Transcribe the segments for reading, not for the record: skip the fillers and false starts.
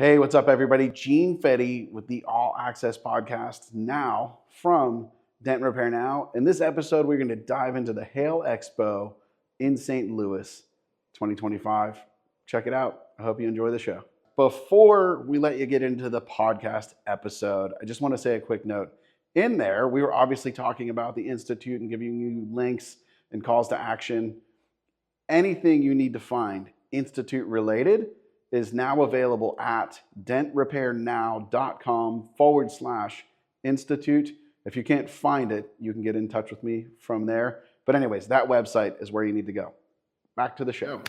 Hey, what's up, everybody? Gene Fetty with the All Access Podcast now from Dent Repair Now. In this episode, we're going to dive into the Hail Expo in St. Louis 2025. Check it out. I hope you enjoy the show. Before we let you get into the podcast episode, I just want to say a quick note. In there, we were obviously talking about the Institute and giving you links and calls to action. Anything you need to find Institute related is now available at dentrepairnow.com/institute. If you can't find it, you can get in touch with me from there. But anyways, that website is where you need to go. Back to the show.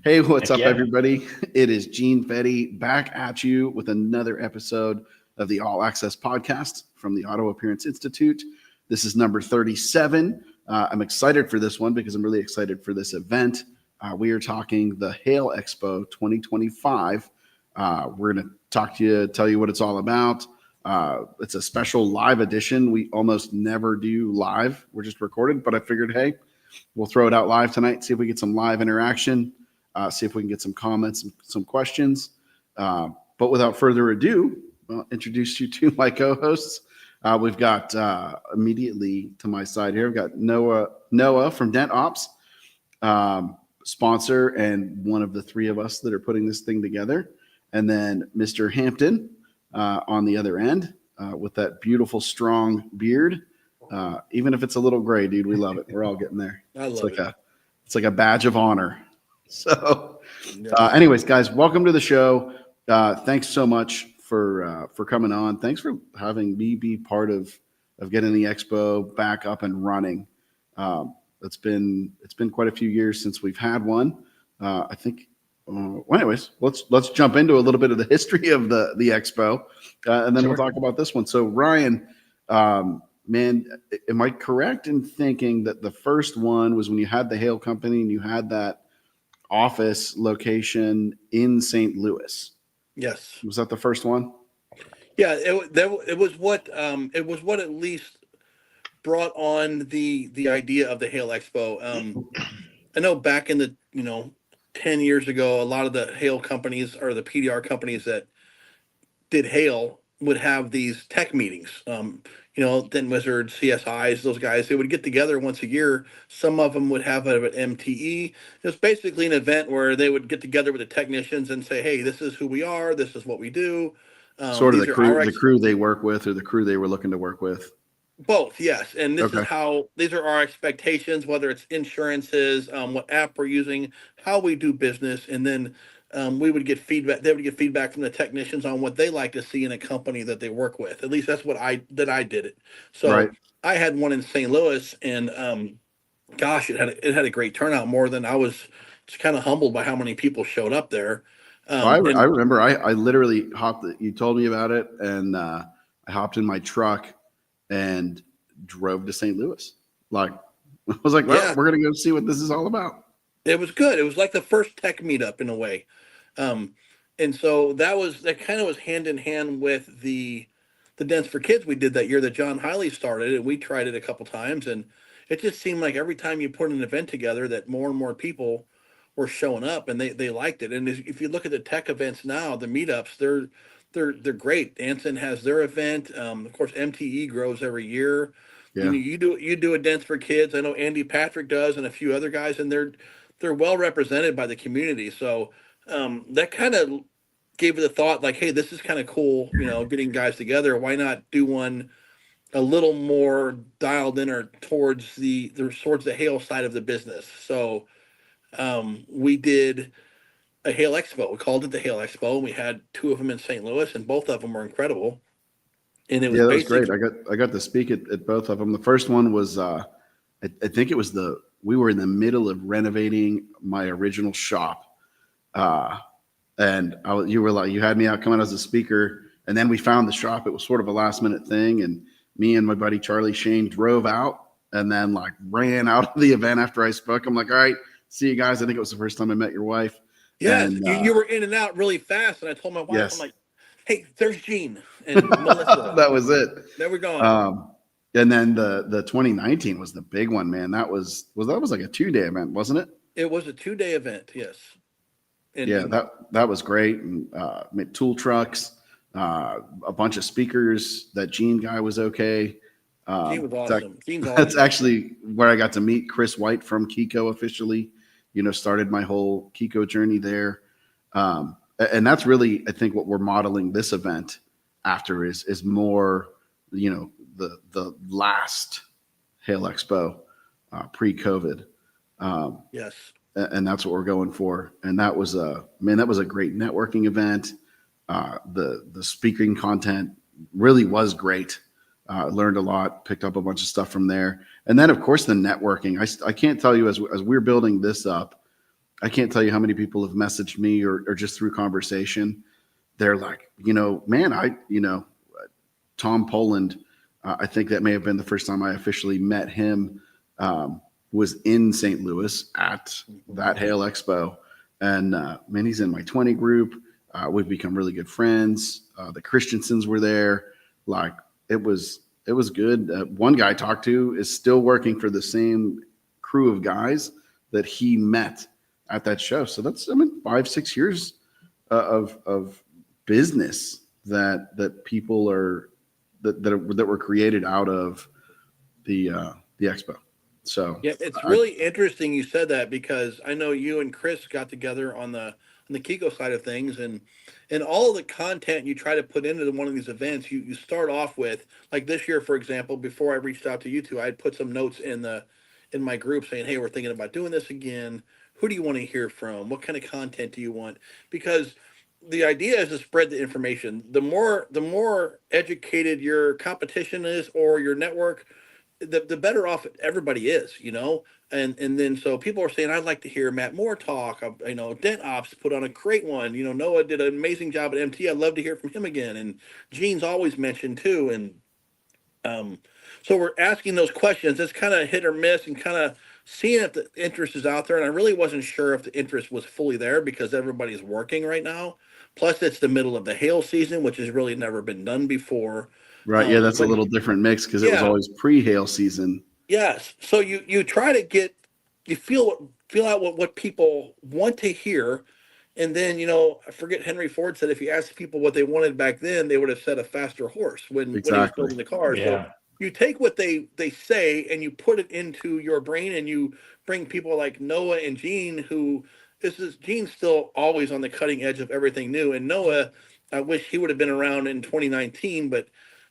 Hey, what's up, everybody? It is Gene Fetty back at you with another episode of the All Access Podcast from the Auto Appearance Institute. This is number 37. I'm excited for this one because I'm really excited for this event. We are talking the Hail Expo 2025. We're going to talk to you, tell you what it's all about. It's a special live edition. We almost never do live. We're just recorded, but I figured, hey, we'll throw it out live tonight, see if we get some live interaction, see if we can get some comments, some questions. But without further ado, I'll introduce you to my co-hosts. We've got immediately to my side here, we've got Noah from DentOps, sponsor and one of the three of us that are putting this thing together. And then Mr. Hampton on the other end with that beautiful, strong beard. Even if it's a little gray, dude, we love it. We're all getting there. It's like a badge of honor. So anyways, guys, welcome to the show. Thanks so much for coming on. Thanks for having me be part of getting the expo back up and running. It's been quite a few years since we've had one. I think. Well, anyways, let's jump into a little bit of the history of the expo, and then we'll talk about this one. So, Ryan, man, am I correct in thinking that the first one was when you had the Hail Company and you had that office location in St. Louis? Yes. Was that the first one? Yeah, it was what at least brought on the idea of the Hail Expo. I know back in the 10 years ago, a lot of the Hail companies or the PDR companies that did Hail would have these tech meetings. Then Wizards, CSIs, those guys, they would get together once a year. Some of them would have an MTE. It was basically an event where they would get together with the technicians and say, hey, this is who we are. This is what we do. Sort of the crew they work with, or the crew they were looking to work with. Both, yes. And this is how, these are our expectations, whether it's insurances, what app we're using, how we do business. And then we would get feedback. They would get feedback from the technicians on what they like to see in a company that they work with. At least that's what I did it. So I had one in St. Louis, and gosh, it had a great turnout, more than I was just kind of humbled by how many people showed up there. I remember I literally hopped, you told me about it, and I hopped in my truck and drove to St. Louis. Like, I was like, well, we're going to go see what this is all about. It was good. It was like the first tech meetup in a way. And so that kind of was hand in hand with the Dents for Kids we did that year that John Hiley started, and we tried it a couple times, and it just seemed like every time you put an event together that more and more people were showing up, and they liked it. And if you look at the tech events now, the meetups, they're great. Anson has their event. Of course, MTE grows every year. Yeah. You do a Dents for Kids. I know Andy Patrick does, and a few other guys, and they're well represented by the community. So that kind of gave it a thought, like, hey, this is kind of cool. Getting guys together. Why not do one a little more dialed in or towards the Hail side of the business? So we did a Hail Expo. We called it the Hail Expo, and we had two of them in St. Louis, and both of them were incredible. And it was that was great. I got to speak at both of them. The first one was I think it was we were in the middle of renovating my original shop, and you had me out coming as a speaker, and then we found the shop. It was sort of a last minute thing, and me and my buddy Charlie Shane drove out and then like ran out of the event after I spoke. I'm like, all right, see you guys. I think it was the first time I met your wife. Yeah, you were in and out really fast, and I told my wife, I'm like, hey, there's Gene and Melissa. That was it. There we go. And then the 2019 was the big one, man. That was like a 2-day event, wasn't it? It was a 2-day event, yes. Yeah, that was great. And made tool trucks, a bunch of speakers. That Gene guy was okay. Gene was awesome. Gene's That's awesome. actually where I got to meet Chris White from Kiko officially. Started my whole Kiko journey there. And that's really, I think, what we're modeling this event after is more, the last Hail Expo pre-COVID. Yes. And that's what we're going for. And that was a great networking event. The speaking content really was great. Learned a lot, picked up a bunch of stuff from there. And then, of course, the networking. I can't tell you, as we're building this up, I can't tell you how many people have messaged me or just through conversation. They're like, man, Tom Poland, I think that may have been the first time I officially met him, was in St. Louis at that Hail Expo. And man, he's in my 20 group. We've become really good friends. The Christiansens were there. Like, it was good. One guy I talked to is still working for the same crew of guys that he met at that show. So that's 5-6 years of business that people are that were created out of the expo. So yeah, it's really interesting you said that, because I know you and Chris got together on the Kiko side of things, and all of the content you try to put into one of these events, you start off with, like this year, for example. Before I reached out to you two, I had put some notes in my group saying, hey, we're thinking about doing this again. Who do you want to hear from? What kind of content do you want? Because the idea is to spread the information. The more educated your competition is, or your network, the better off everybody is. And then, so people are saying, I'd like to hear Matt Moore talk. DentOps put on a great one. Noah did an amazing job at MT. I'd love to hear from him again. And Gene's always mentioned too. And so we're asking those questions. It's kind of hit or miss, and kind of seeing if the interest is out there. And I really wasn't sure if the interest was fully there, because everybody's working right now. Plus, it's the middle of the hail season, which has really never been done before. Right. Yeah, that's a little different mix, because it was always pre-hail season. Yes. So you try to feel out what people want to hear. And then, I forget, Henry Ford said, if you asked people what they wanted back then, they would have said a faster horse when he was building the car. Yeah. So you take what they say and you put it into your brain, and you bring people like Noah and Gene, Gene's still always on the cutting edge of everything new. And Noah, I wish he would have been around in 2019, but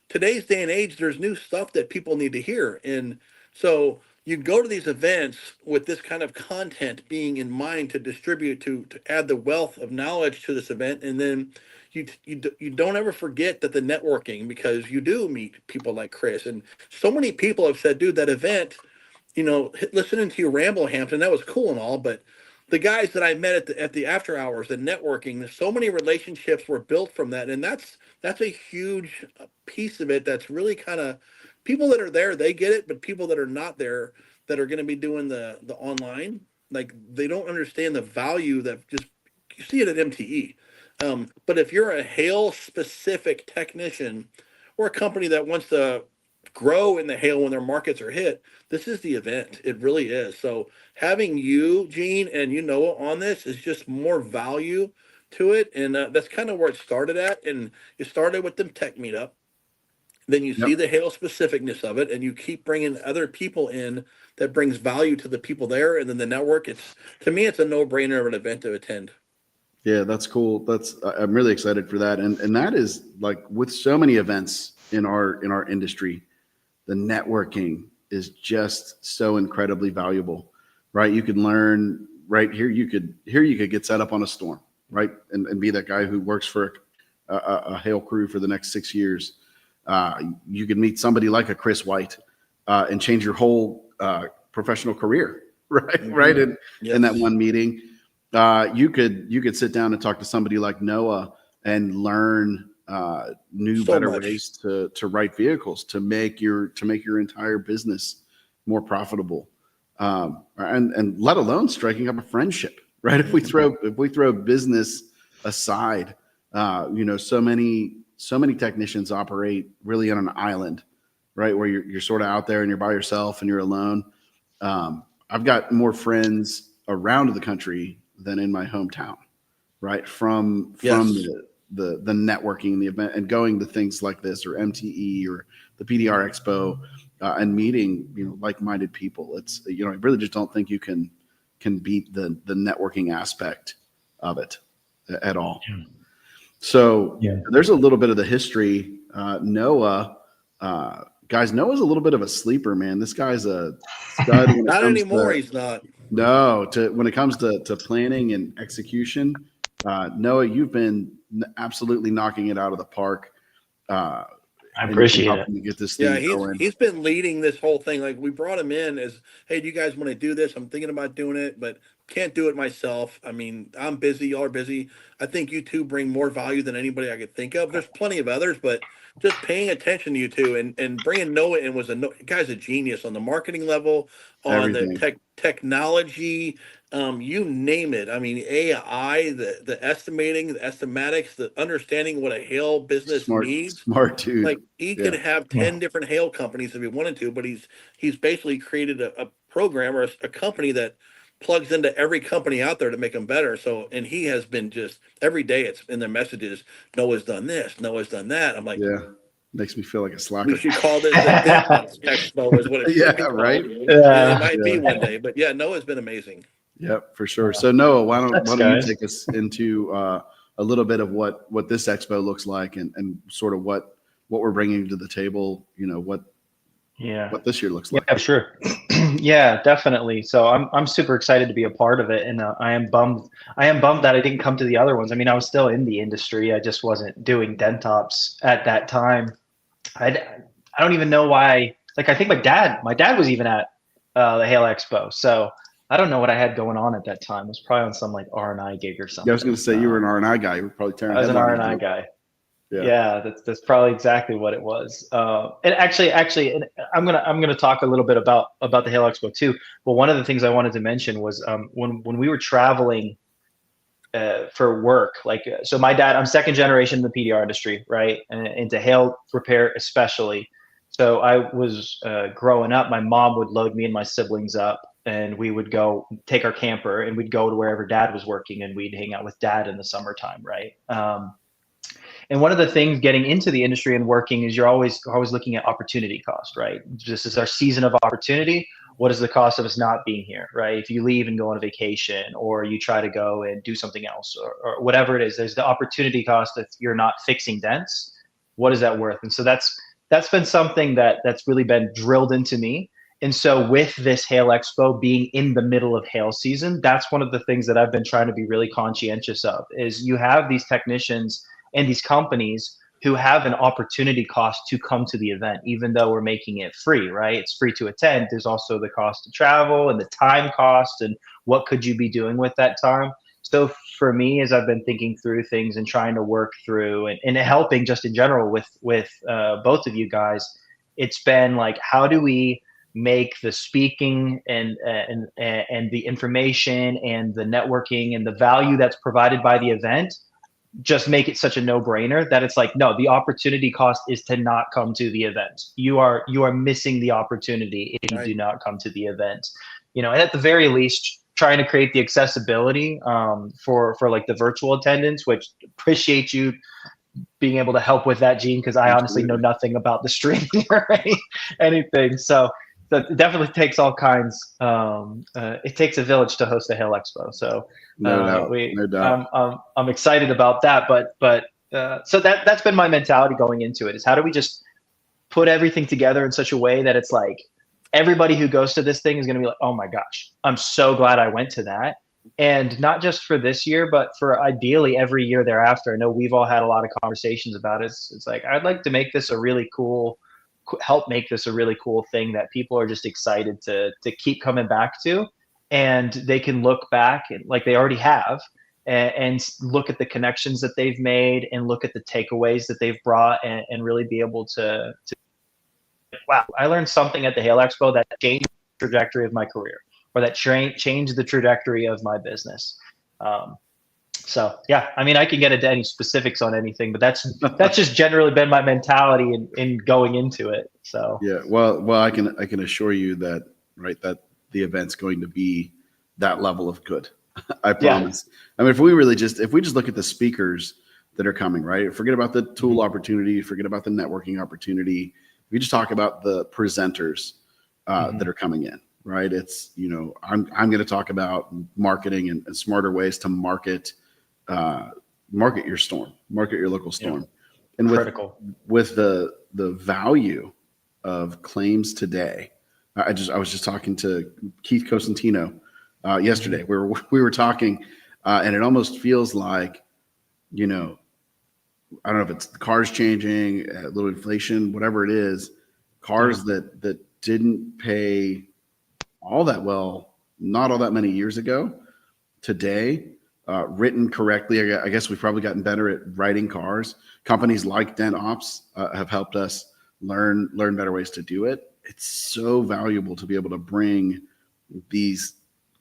today's day and age, there's new stuff that people need to hear. And so you go to these events with this kind of content being in mind to distribute, to add the wealth of knowledge to this event. And then you don't ever forget that the networking, because you do meet people like Chris. And so many people have said, dude, that event, listening to you ramble, Hampton, that was cool and all, but the guys that I met at the after hours, the networking, so many relationships were built from that. And that's a huge piece of it. That's really kind of, people that are there, they get it, but people that are not there, that are going to be doing the online, like, they don't understand the value that just, you see it at MTE. But if you're a hail specific technician, or a company that wants to grow in the hail when their markets are hit, this is the event. It really is. So having you, Gene, and Noah on this is just more value to it. And that's kind of where it started at. And it started with the tech meetup. Then you see the hail specificness of it, and you keep bringing other people in that brings value to the people there. And then the network, to me, it's a no-brainer of an event to attend. Yeah, that's cool. I'm really excited for that. And that is, like, with so many events in our industry, the networking is just so incredibly valuable, right? You can learn right here. You could get set up on a storm, right? And be that guy who works for a hail crew for the next 6 years. You could meet somebody like a Chris White and change your whole professional career, right? Mm-hmm. Right in that one meeting. You could sit down and talk to somebody like Noah and learn better ways to write vehicles, to make your entire business more profitable, and let alone striking up a friendship, right? If we throw business aside, so many technicians operate really on an island, right? Where you're sort of out there and you're by yourself and you're alone. I've got more friends around the country than in my hometown, right? From the networking, the event, and going to things like this or MTE or the PDR Expo, and meeting, like-minded people. It's, I really just don't think you can beat the networking aspect of it at all. Yeah. So there's a little bit of the history. Noah, guys, Noah's a little bit of a sleeper, man. This guy's a stud. Not anymore. He's not. No, when it comes to planning and execution, Noah, you've been absolutely knocking it out of the park. I appreciate it. To get this thing going. He's been leading this whole thing. Like, we brought him in as, hey, do you guys want to do this? I'm thinking about doing it, but can't do it myself. I mean, I'm busy. Y'all are busy. I think you two bring more value than anybody I could think of. There's plenty of others, but just paying attention to you two and bringing Noah in was guy's a genius on the marketing level, on the technology, you name it. I mean, AI, the estimating, the estimatics, the understanding what a Hail business needs. Smart dude. Like, he could have 10 different Hail companies if he wanted to, but he's basically created a program or a company that plugs into every company out there to make them better. So, and he has been just every day it's in their messages, Noah's done this, Noah's done that. I'm like, makes me feel like a slacker. we should call this the DentOps Expo is what it should be called. Right. It might be one day, but Noah's been amazing. Yep, for sure. So Noah, why don't you take us into a little bit of what this expo looks like and sort of what we're bringing to the table, what this year looks like. Yeah, sure. Yeah, definitely. So I'm super excited to be a part of it, and I am bummed that I didn't come to the other ones. I mean, I was still in the industry. I just wasn't doing DentOps at that time. I don't even know why. Like, I think my dad was even at the Hail Expo. So I don't know what I had going on at that time. I was probably on some like R&I gig or something. Yeah, I was going to say you were an R&I guy. You were probably tearing. I was an R&I guy. Yeah, that's probably exactly what it was. And actually, I'm gonna talk a little bit about the Hail Expo too. But one of the things I wanted to mention was when we were traveling for work. Like, so my dad, I'm second generation in the PDR industry, right, and into Hail repair especially. So I was growing up. My mom would load me and my siblings up, and we would go take our camper and we'd go to wherever Dad was working, and we'd hang out with Dad in the summertime, right? And one of the things getting into the industry and working is you're always looking at opportunity cost, right? This is our season of opportunity. What is the cost of us not being here, right? If you leave and go on a vacation, or you try to go and do something else, or whatever it is, there's the opportunity cost if you're not fixing dents. What is that worth? And so that's been something that's really been drilled into me. And so with this Hail Expo being in the middle of hail season, that's one of the things that I've been trying to be really conscientious of, is you have these technicians and these companies who have an opportunity cost to come to the event, even though we're making it free, right? It's free to attend. There's also the cost of travel and the time cost, and what could you be doing with that time? So for me, as I've been thinking through things and trying to work through and helping just in general with both of you guys, it's been like, how do we make the speaking and the information and the networking and the value that's provided by the event just make it such a no-brainer that it's like, no, the opportunity cost is to not come to the event. You are missing the opportunity if you do not come to the event. And at the very least, trying to create the accessibility for like the virtual attendance, which appreciate you being able to help with that, Gene, because I honestly know nothing about the streaming or anything. So it definitely takes all kinds. It takes a village to host a Hail Expo. So no doubt. I'm excited about that. But so that's been my mentality going into it, is how do we just put everything together in such a way that it's like everybody who goes to this thing is going to be like, oh my gosh, I'm so glad I went to that. And not just for this year, but for ideally every year thereafter. I know we've all had a lot of conversations about it. It's like, I'd like to make this help make this a really cool thing that people are just excited to keep coming back to, and they can look back and like they already have and look at the connections that they've made and look at the takeaways that they've brought and really be able to wow, I learned something at the Hail Expo that changed the trajectory of my career, or that changed the trajectory of my business. So yeah, I mean, I can get into any specifics on anything, but that's just generally been my mentality in going into it. So yeah, well, I can assure you that, right, that the event's going to be that level of good. I promise. Yeah. I mean, if we just look at the speakers that are coming, right? Forget about the tool opportunity, forget about the networking opportunity. We just talk about the presenters that are coming in, right? It's, I'm going to talk about marketing and smarter ways to market your storm, market your local storm. And with the value of claims today, I was just talking to Keith Cosentino yesterday. We were talking, and it almost feels like, I don't know if it's the cars changing, a little inflation, whatever it is, cars that didn't pay all that well, not all that many years ago, today, written correctly. I guess we've probably gotten better at writing cars. Companies like DentOps have helped us learn better ways to do it. It's so valuable to be able to bring these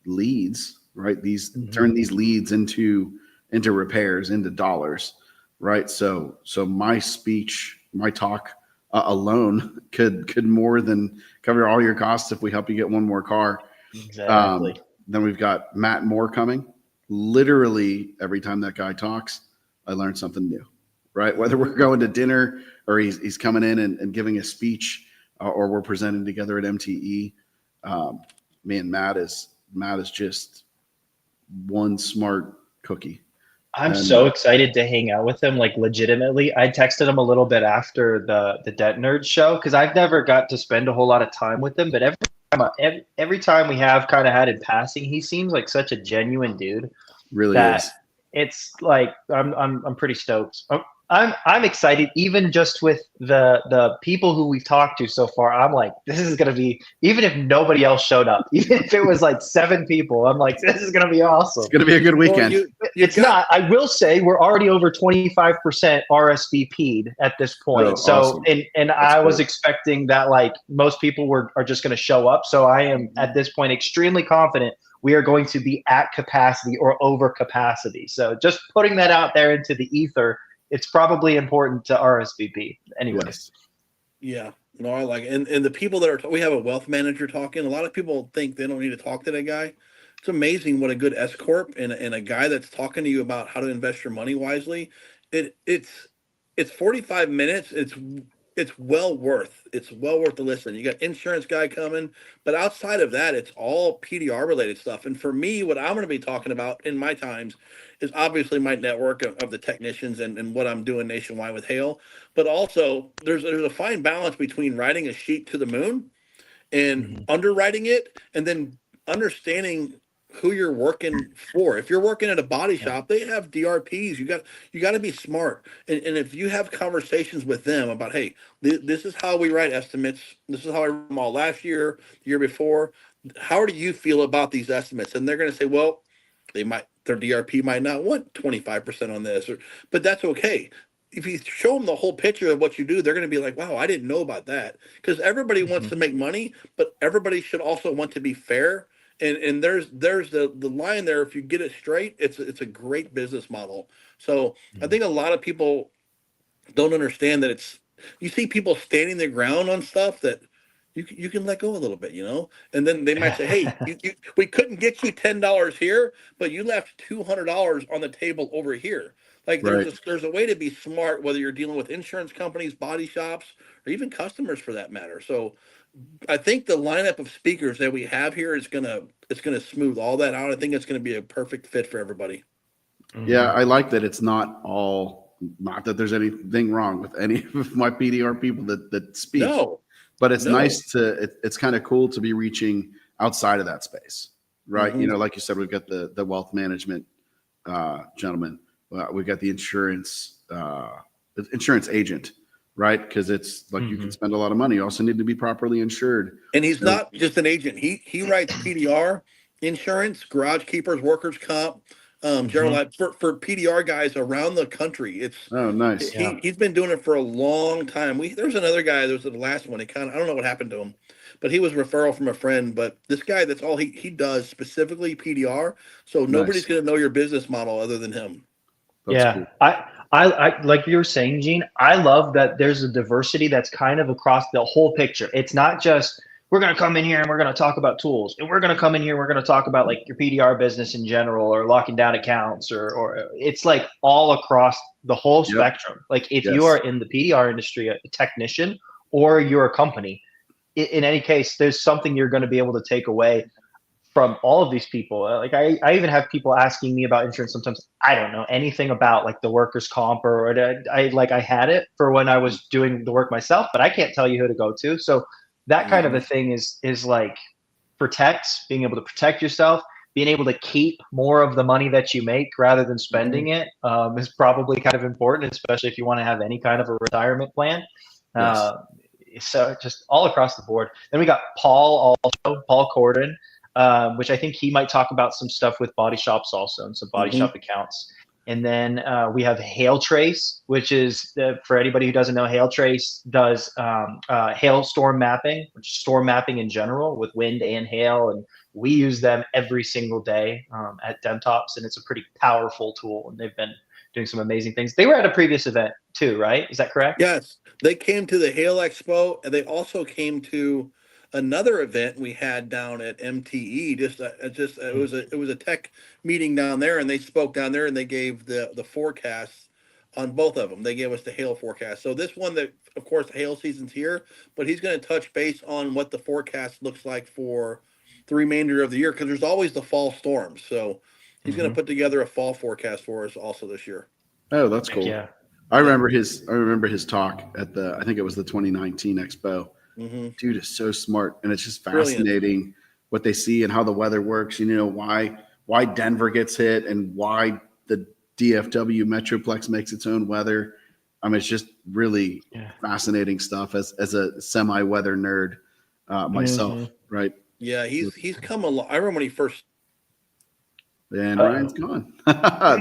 leads, right? Turn these leads into repairs, into dollars, right? So my speech, my talk alone could more than cover all your costs if we help you get one more car. Exactly. Then we've got Matt Moore coming. Literally every time that guy talks, I learn something new, right? Whether we're going to dinner or he's coming in and giving a speech or we're presenting together at MTE. Matt is just one smart cookie. I'm so excited to hang out with him, like legitimately. I texted him a little bit after the Dent Nerd show because I've never got to spend a whole lot of time with him, but every time we have kind of had in passing, he seems like such a genuine dude. Really is. It's like I'm pretty stoked. I'm excited, even just with the people who we've talked to so far. I'm like, this is gonna be, even if nobody else showed up, even if it was like 7 people, I'm like, this is gonna be awesome. It's gonna be a good weekend. Not. I will say we're already over 25% RSVP'd at this point. Awesome. And I was expecting that like most people are just gonna show up. So I am at this point extremely confident we are going to be at capacity or over capacity. So just putting that out there into the ether. It's probably important to RSVP anyways. Yes. Yeah, no, I like it. And the people that we have a wealth manager talking, a lot of people think they don't need to talk to that guy. It's amazing what a good S Corp and a guy that's talking to you about how to invest your money wisely. It's 45 minutes. It's well worth the listen. You got insurance guy coming, but outside of that, it's all PDR related stuff. And for me, what I'm going to be talking about in my times is obviously my network of the technicians and what I'm doing nationwide with Hail, but also there's a fine balance between writing a sheet to the moon and underwriting it, and then understanding who you're working for. If you're working at a body shop, they have DRPs. You got to be smart. And if you have conversations with them about, hey, this is how we write estimates. This is how I wrote them all last year, the year before. How do you feel about these estimates? And they're going to say, well, their DRP might not want 25% on this, but that's okay. If you show them the whole picture of what you do, they're going to be like, wow, I didn't know about that. Because everybody wants to make money, but everybody should also want to be fair. And there's the line there. If you get it straight, it's a great business model. So I think a lot of people don't understand that you see people standing their ground on stuff that you can let go a little bit, and then they might say, hey, we couldn't get you $10 here, but you left $200 on the table over here. Like there's a way to be smart, whether you're dealing with insurance companies, body shops, or even customers for that matter. So I think the lineup of speakers that we have here is gonna smooth all that out. I think it's gonna be a perfect fit for everybody. Yeah, I like that it's not that there's anything wrong with any of my PDR people that speak. No. But it's nice it's kind of cool to be reaching outside of that space, right? Like you said, we've got the wealth management gentleman. We've got the insurance agent, right? Because it's like you can spend a lot of money. You also need to be properly insured. And he's not just an agent. He writes PDR, insurance, garage keepers, workers' comp, general for PDR guys around the country. It's nice. He's been doing it for a long time. There's another guy. There's the last one. I don't know what happened to him, but he was a referral from a friend. But this guy, that's all he does, specifically PDR. So nobody's going to know your business model other than him. That's cool. I like you were saying, Gene, I love that there's a diversity that's kind of across the whole picture. It's not just we're going to come in here and we're going to talk about tools, and we're going to come in here and we're going to talk about like your PDR business in general, or locking down accounts, or it's like all across the whole spectrum. Like if you are in the PDR industry, a technician, or you're a company, in any case, there's something you're going to be able to take away from all of these people. Like I even have people asking me about insurance sometimes. I don't know anything about like the workers' comp, or I had it for when I was doing the work myself, but I can't tell you who to go to. So that kind of a thing is like being able to protect yourself, being able to keep more of the money that you make rather than spending it, is probably kind of important, especially if you want to have any kind of a retirement plan. So just all across the board. Then we got Paul Corden, which I think he might talk about some stuff with body shops also, and some body shop accounts. And then we have Hail Trace, which is, for anybody who doesn't know, Hail Trace does hail storm mapping, which is storm mapping in general with wind and hail. And we use them every single day at DentOps, and it's a pretty powerful tool. And they've been doing some amazing things. They were at a previous event too, right? Is that correct? Yes, they came to the Hail Expo, and they also came to another event we had down at MTE. It was a tech meeting down there, and they spoke down there, and they gave the forecasts on both of them. They gave us the hail forecast. So this one, that of course hail season's here, but he's going to touch base on what the forecast looks like for the remainder of the year, because there's always the fall storms. So he's going to put together a fall forecast for us also this year. Oh, that's cool. Yeah. I remember his talk at I think it was the 2019 Expo. Dude is so smart, and it's just fascinating what they see and how the weather works. You know, why Denver gets hit and why the DFW Metroplex makes its own weather. I mean, it's just really fascinating stuff as a semi-weather nerd myself, right? Yeah, he's come a lot. I remember when he first. And Ryan's gone.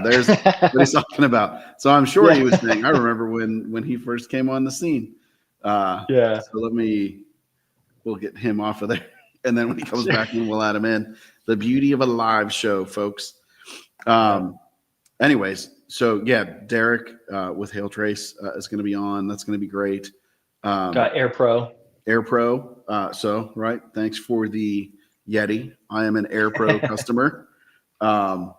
There's what he's talking about. So I'm sure he was saying, I remember when he first came on the scene. So we'll get him off of there. And then when he comes back in, we'll add him in. The beauty of a live show, folks. Anyways, so yeah, Derek with Hail Trace is going to be on. That's going to be great. Got Air Pro. So, right. Thanks for the Yeti. I am an Air Pro customer. To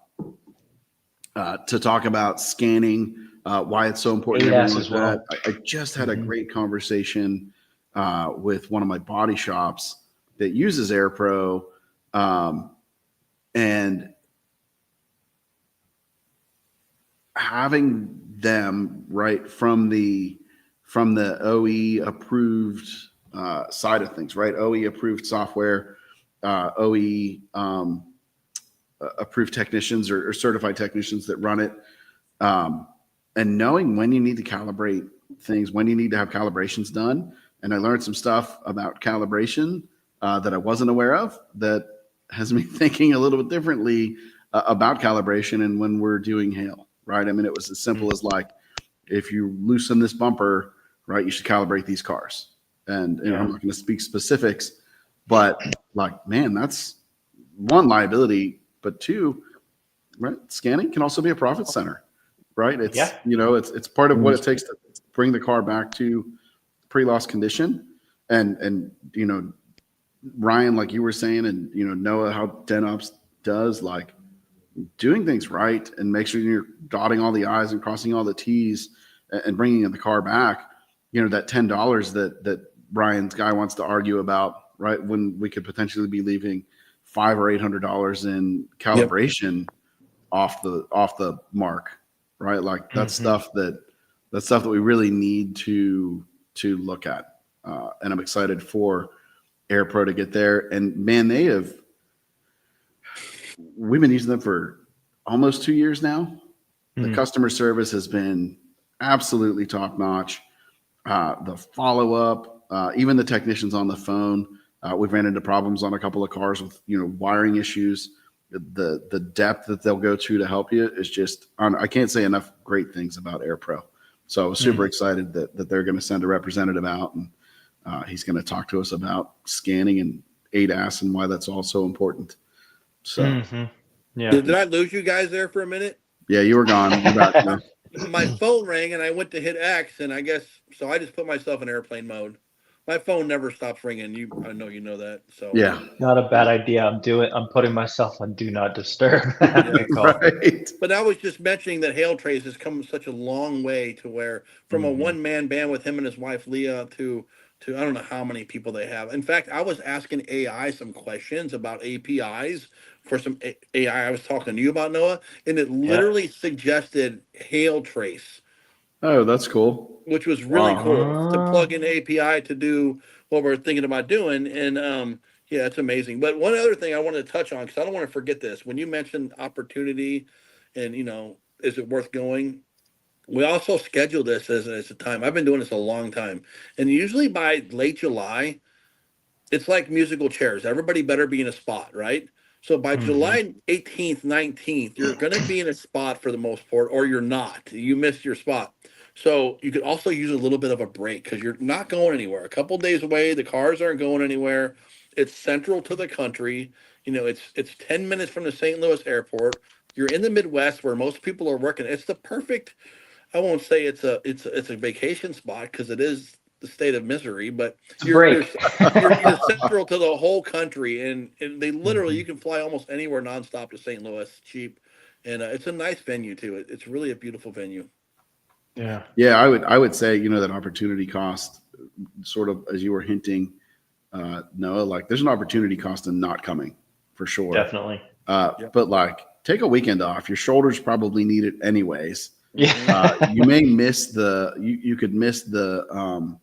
talk about scanning, why it's so important. As well. I just had a great conversation with one of my body shops that uses AirPro, and having them right from the OE approved side of things, right? OE approved software, OE approved technicians or certified technicians that run it, and knowing when you need to calibrate things, when you need to have calibrations done. And I learned some stuff about calibration that I wasn't aware of that has me thinking a little bit differently about calibration and when we're doing hail, right? I mean, it was as simple as like, if you loosen this bumper, right, you should calibrate these cars. And you know, I'm not going to speak specifics, but like, man, that's one, liability, but two, right? Scanning can also be a profit center, right? It's, you know, it's part of what it takes to bring the car back to pre-loss condition. And, you know, Ryan, like you were saying, and, you know, Noah, how DentOps does, like doing things right and make sure you're dotting all the I's and crossing all the T's and bringing the car back, you know, that $10 that Ryan's guy wants to argue about, right? When we could potentially be leaving $500 or $800 in calibration off the mark, right? Like that's stuff that we really need to look at. And I'm excited for AirPro to get there. And man, we've been using them for almost 2 years now. The customer service has been absolutely top notch. The follow-up, even the technicians on the phone, we've ran into problems on a couple of cars with, you know, wiring issues. The depth that they'll go to help you is just, I can't say enough great things about AirPro. So I was super excited that they're going to send a representative out, and he's going to talk to us about scanning and ADAS and why that's all so important. So, Did I lose you guys there for a minute? Yeah, you were gone. My phone rang and I went to hit X, and I guess so. I just put myself in airplane mode. my phone never stops ringing. I know you know that. So Yeah. Not a bad idea. I'm putting myself on do not disturb. Right. But I was just mentioning that Hail Trace has come such a long way to where from a one-man band with him and his wife Leah to I don't know how many people they have. In fact, I was asking AI some questions about APIs for some AI I was talking to you about, Noah, and it literally suggested Hail Trace, Oh, that's cool. which was really cool to plug in Wow. API to do what we're thinking about doing. And yeah, it's amazing. But one other thing I wanted to touch on, because I don't want to forget this, when you mentioned opportunity and, is it worth going? We also schedule this as a time. I've been doing this a long time. And usually by late July, it's like musical chairs. Everybody better be in a spot, right? So by July 18th, 19th, you're going to be in a spot for the most part, or you're not. You missed your spot. So you could also use a little bit of a break because you're not going anywhere. A couple days away, the cars aren't going anywhere. It's central to the country. It's 10 minutes from the St. Louis airport. You're in the Midwest where most people are working. It's the perfect. I won't say it's a vacation spot because it is the state of misery, but you're central to the whole country, and they literally you can fly almost anywhere nonstop to St. Louis cheap, and it's a nice venue too. It's really a beautiful venue. Yeah. Yeah, I would say, that opportunity cost, sort of as you were hinting, Noah, like there's an opportunity cost in not coming for sure. Definitely. But like take a weekend off. Your shoulders probably need it anyways. Yeah. You may miss you could miss the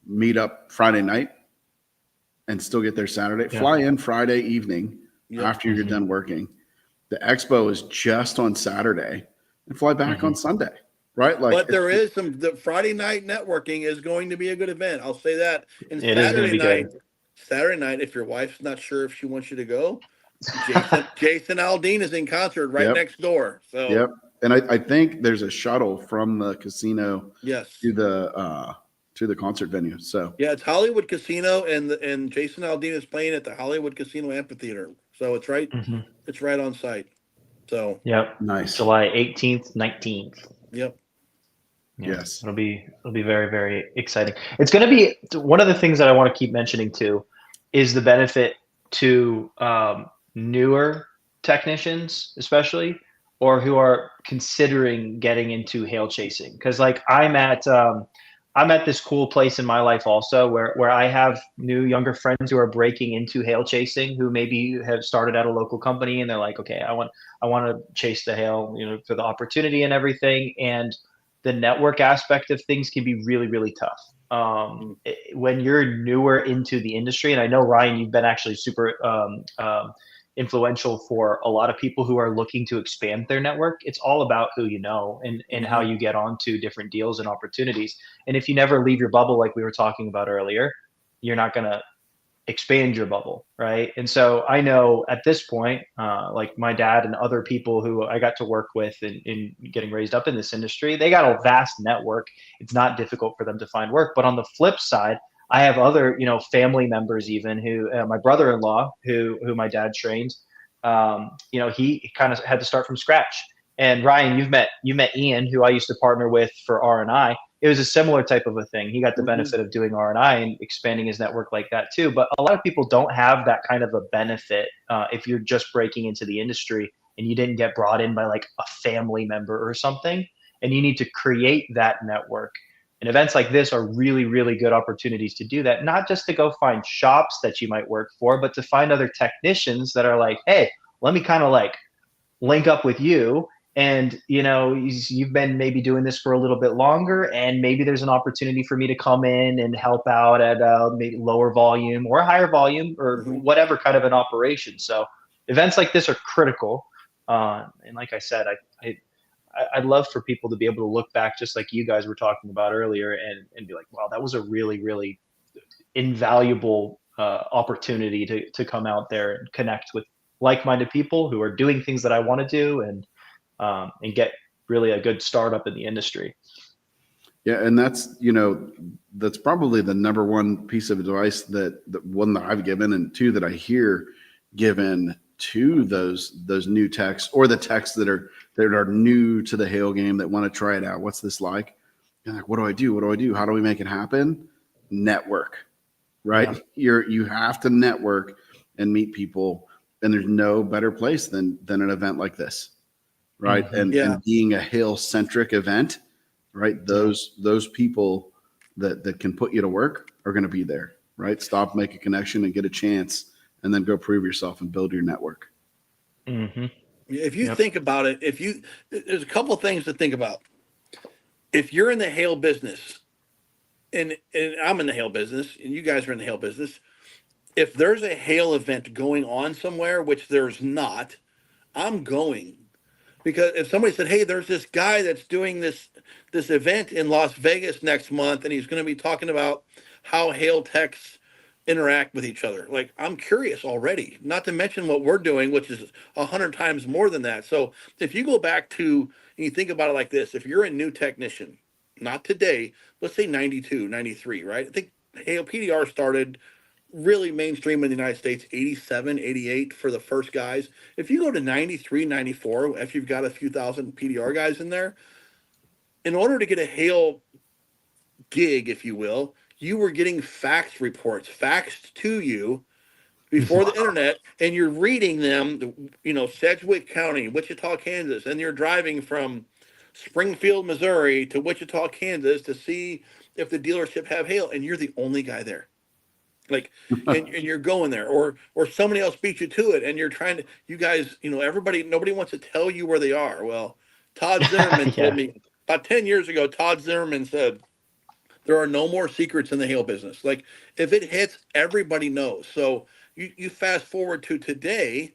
meet up Friday night and still get there Saturday. Yeah. Fly in Friday evening after you're done working. The expo is just on Saturday and fly back on Sunday. Right. Like, but there is the Friday night networking is going to be a good event. I'll say that. And It is going to be good. Saturday night, if your wife's not sure if she wants you to go, Jason Aldean is in concert right next door. So and I think there's a shuttle from the casino yes to the concert venue. So yeah, it's Hollywood Casino, and Jason Aldean is playing at the Hollywood Casino Amphitheater. So it's right on site. So nice. July 18th, 19th. Yep. Yeah, yes. It'll be very, very exciting. It's going to be one of the things that I want to keep mentioning too is the benefit to newer technicians, especially, or who are considering getting into hail chasing. Because like I'm at this cool place in my life also where I have new younger friends who are breaking into hail chasing, who maybe have started at a local company and they're like, okay, I want to chase the hail, for the opportunity and everything. And the network aspect of things can be really, really tough. When you're newer into the industry, and I know, Ryan, you've been actually super influential for a lot of people who are looking to expand their network. It's all about who you know and how you get onto different deals and opportunities. And if you never leave your bubble, like we were talking about earlier, you're not going to expand your bubble, right? And so I know at this point, like my dad and other people who I got to work with in getting raised up in this industry, they got a vast network. It's not difficult for them to find work. But on the flip side, I have other, family members even who, my brother-in-law, who my dad trained, he kind of had to start from scratch. And Ryan, you met Ian, who I used to partner with for R&I. It was a similar type of a thing. He got the benefit of doing R&I and expanding his network like that too. But a lot of people don't have that kind of a benefit if you're just breaking into the industry and you didn't get brought in by like a family member or something. And you need to create that network. And events like this are really, really good opportunities to do that. Not just to go find shops that you might work for, but to find other technicians that are like, hey, let me kind of like link up with you. And, you've been maybe doing this for a little bit longer, and maybe there's an opportunity for me to come in and help out at maybe lower volume or higher volume or whatever kind of an operation. So events like this are critical. And like I said, I'd love for people to be able to look back, just like you guys were talking about earlier, and be like, wow, that was a really, really invaluable opportunity to come out there and connect with like-minded people who are doing things that I want to do and get really a good startup in the industry. Yeah. And that's probably the number one piece of advice that one that I've given, and two that I hear given to those new techs or the techs that are new to the hail game that want to try it out. What's this like? You're like, what do I do? What do I do? How do we make it happen? Network, right? Yeah. You have to network and meet people, and there's no better place than an event like this, right? And being a Hail centric event, right? Those people that can put you to work are going to be there, right? Stop, make a connection, and get a chance, and then go prove yourself and build your network. If you think about it, there's a couple of things to think about. If you're in the Hail business, and I'm in the Hail business, and you guys are in the Hail business, if there's a Hail event going on somewhere, which there's not, I'm going. Because if somebody said, hey, there's this guy that's doing this event in Las Vegas next month, and he's going to be talking about how Hail techs interact with each other. Like, I'm curious already, not to mention what we're doing, which is 100 times more than that. So if you go back to, and you think about it like this, if you're a new technician, not today, let's say 92, 93, right? I think Hail PDR started really mainstream in the United States, 87, 88 for the first guys. If you go to 93, 94, if you've got a few thousand PDR guys in there, in order to get a Hail gig, if you will, you were getting fax reports faxed to you before the internet, and you're reading them, Sedgwick County, Wichita, Kansas, and you're driving from Springfield, Missouri to Wichita, Kansas to see if the dealership have Hail, and you're the only guy there. Like, and you're going there, or somebody else beat you to it, and you're trying to, you guys, nobody wants to tell you where they are. Well, Todd Zimmerman told me about 10 years ago, Todd Zimmerman said, there are no more secrets in the Hail business. Like, if it hits, everybody knows. So you fast forward to today,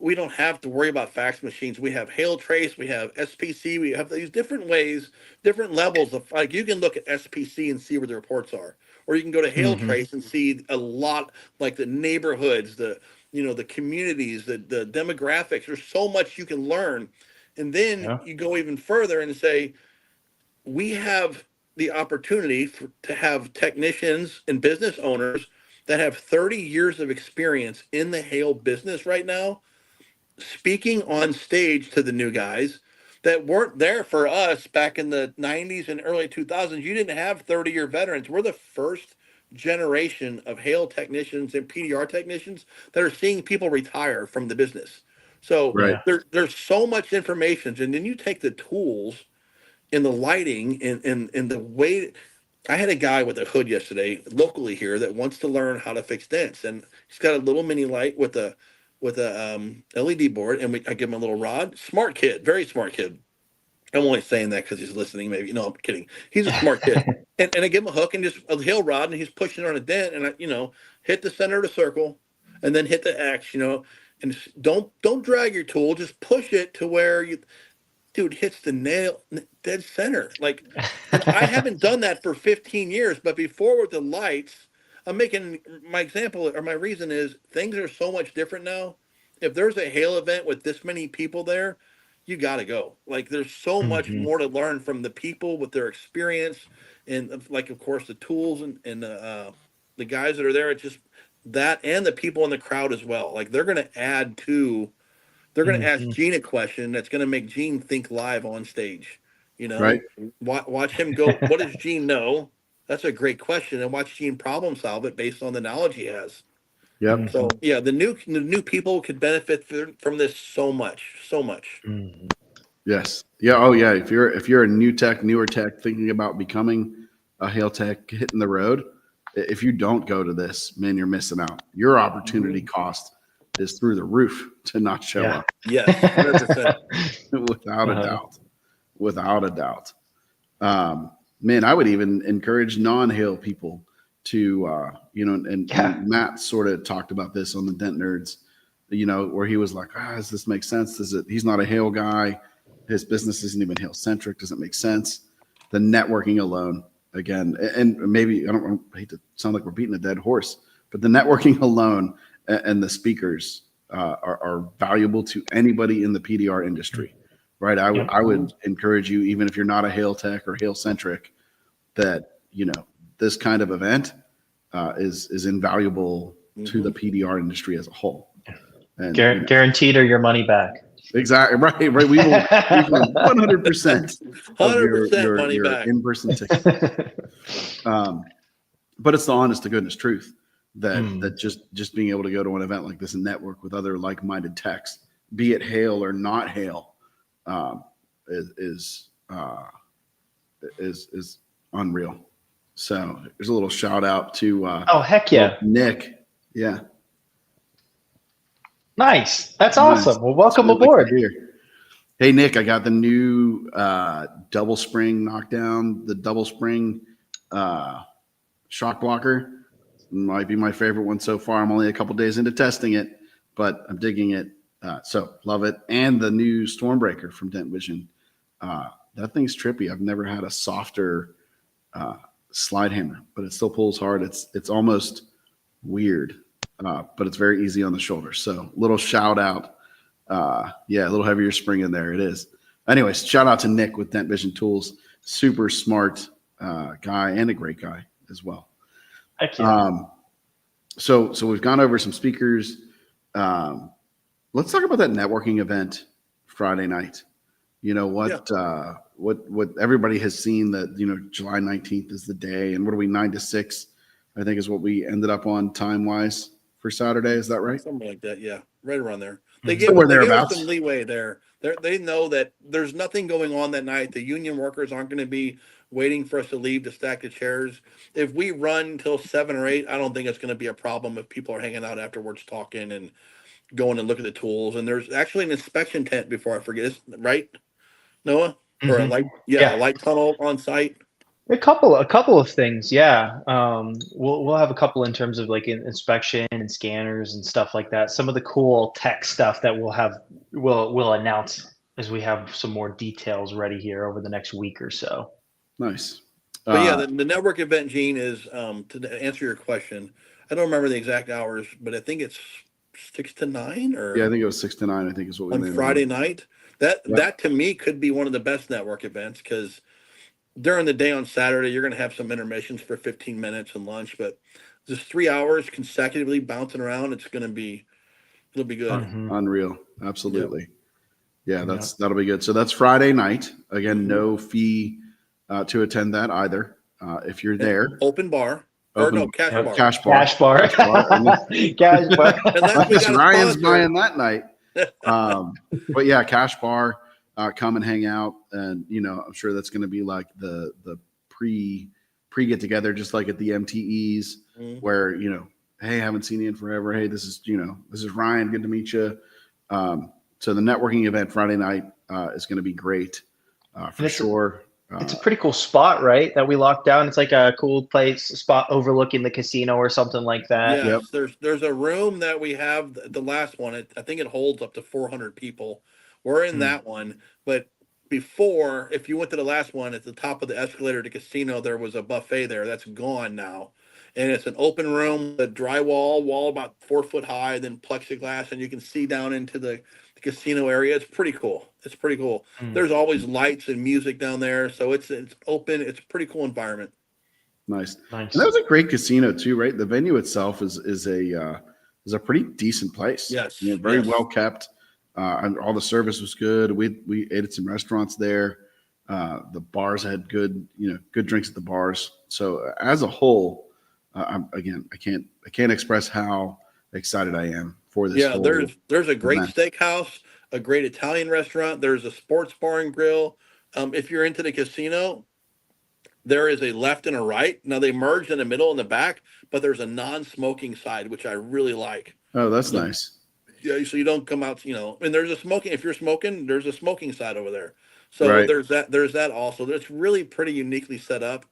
we don't have to worry about fax machines. We have Hail Trace, we have SPC, we have these different ways, different levels of, like, you can look at SPC and see where the reports are. Or you can go to Hail Trace and see a lot, like the neighborhoods, the communities, the demographics. There's so much you can learn. And then you go even further and say, we have the opportunity to have technicians and business owners that have 30 years of experience in the Hail business right now, speaking on stage to the new guys that weren't there for us back in the 90s and early 2000s. You didn't have 30-year veterans. We're the first generation of Hail technicians and PDR technicians that are seeing people retire from the business. So there's so much information. And then you take the tools in the lighting and the way. I had a guy with a hood yesterday locally here that wants to learn how to fix dents, and he's got a little mini light with a LED board, and I give him a little rod. Smart kid, very smart kid. I'm only saying that because he's listening. Maybe I'm kidding. He's a smart kid, and I give him a hook and just a Hail rod, and he's pushing it on a dent, and I hit the center of the circle, and then hit the X, and don't drag your tool, just push it to where dude hits the nail dead center. Like, I haven't done that for 15 years, but before with the lights, I'm making my example, or my reason is things are so much different now. If there's a Hail event with this many people there, you got to go. Like, there's so much more to learn from the people with their experience, and like, of course, the tools and the guys that are there. It's just that, and the people in the crowd as well. Like, they're going to ask Gene a question that's going to make Gene think live on stage. Right. Watch him go. What does Gene know? That's a great question, and watch Gene problem solve it based on the knowledge he has. Yep. So the new people could benefit from this so much. Yes. Yeah. Oh yeah. If you're a newer tech thinking about becoming a Hail tech, hitting the road, if you don't go to this, man, you're missing out. Your opportunity cost is through the roof to not show up. Yes, 100%. Without a doubt. Man, I would even encourage non-Hail people to, and Matt sort of talked about this on the Dent Nerds, where he was like, does this make sense? He's not a Hail guy. His business isn't even Hail centric. Doesn't make sense. The networking alone, again, and maybe I hate to sound like we're beating a dead horse, but the networking alone and the speakers are valuable to anybody in the PDR industry. Right. I would encourage you, even if you're not a Hail tech or Hail centric, that, this kind of event is invaluable to the PDR industry as a whole. And guaranteed or your money back. Exactly. Right. We will 100% of 100% money your back. in-person ticket. But it's the honest to goodness truth that just being able to go to an event like this and network with other like-minded techs, be it Hail or not Hail, is unreal. So there's a little shout out to oh heck yeah, Nick. Yeah. Nice. That's awesome. Well, welcome really aboard. Hey Nick, I got the new double spring knockdown, the double spring shock blocker. Might be my favorite one so far. I'm only a couple days into testing it, but I'm digging it. So love it. And the new Stormbreaker from Dent Vision. That thing's trippy. I've never had a softer slide hammer, but it still pulls hard. It's almost weird, but it's very easy on the shoulder. So little shout out. Yeah, a little heavier spring in there. It is. Anyways, shout out to Nick with Dent Vision Tools. Super smart guy and a great guy as well. So we've gone over some speakers. Let's talk about that networking event Friday night. You know what? Yeah. What everybody has seen that July 19th is the day, and what are we 9 to 6? I think is what we ended up on time wise for Saturday. Is that right? Something like that. Yeah, right around there. They give us some leeway there. They know that there's nothing going on that night. The union workers aren't going to be waiting for us to leave to stack the chairs. If we run until 7 or 8, I don't think it's going to be a problem if people are hanging out afterwards talking and going and look at the tools. And there's actually an inspection tent before I forget. Right, Noah? Mm-hmm. Or a light tunnel on site. A couple of things, yeah. We'll have a couple in terms of like inspection and scanners and stuff like that. Some of the cool tech stuff that we'll announce as we have some more details ready here over the next week or so. Nice. But yeah, the network event, Gene, is to answer your question. I don't remember the exact hours, but I think it's 6 to 9 or yeah, I think it was 6 to 9. I think is what we on Friday night. That to me could be one of the best network events because during the day on Saturday, you're going to have some intermissions for 15 minutes and lunch, but just 3 hours consecutively bouncing around, it'll be good. Mm-hmm. Unreal. Absolutely. Yep. Yeah, that'll be good. So that's Friday night. Again, no fee to attend that either. If you're there. Open bar. Cash bar. Cash bar. Cash bar. Unless Ryan's buying that night. But yeah, cash bar. Come and hang out, and I'm sure that's going to be like the pre get together, just like at the MTEs, where hey, haven't seen you in forever. Hey, this is Ryan. Good to meet you. So the networking event Friday night is going to be great for sure. It's a pretty cool spot, right? That we locked down. It's like a cool spot overlooking the casino or something like that. Yes, yep. There's a room that we have. The last one, I think it holds up to 400 people. We're in that one, but before, if you went to the last one, at the top of the escalator to casino, there was a buffet there. That's gone now. And it's an open room, a drywall wall about 4 foot high, then plexiglass, and you can see down into the casino area. It's pretty cool. There's always lights and music down there, so it's open. It's a pretty cool environment. Nice. And that was a great casino too, right? The venue itself is a pretty decent place. Yes. Very well kept. And all the service was good. We ate at some restaurants there. The bars had good drinks at the bars. So as a whole, I can't express how excited I am for this. Yeah, there's a great steakhouse, a great Italian restaurant. There's a sports bar and grill. If you're into the casino, there is a left and a right. Now they merged in the middle and the back, but there's a non-smoking side, which I really like. Oh, that's nice. Yeah, so you don't come out, and there's a smoking. If you're smoking, there's a smoking side over there. So right. There's that also. It's really pretty uniquely set up.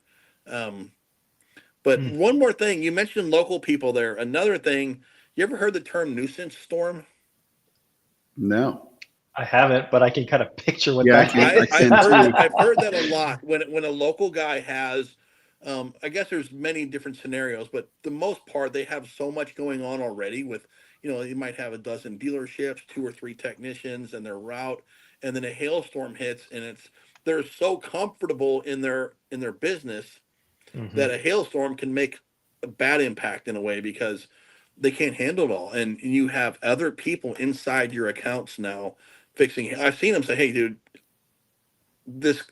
But one more thing, you mentioned local people there. Another thing, you ever heard the term nuisance storm? No, I haven't, but I can kind of picture what that is. I've heard that a lot. When a local guy has, I guess there's many different scenarios, but the most part they have so much going on already with. You might have a dozen dealerships, 2 or 3 technicians and their route, and then a hailstorm hits, and they're so comfortable in their business that a hailstorm can make a bad impact in a way because they can't handle it all. And you have other people inside your accounts now fixing. I've seen them say, "Hey, dude, this,"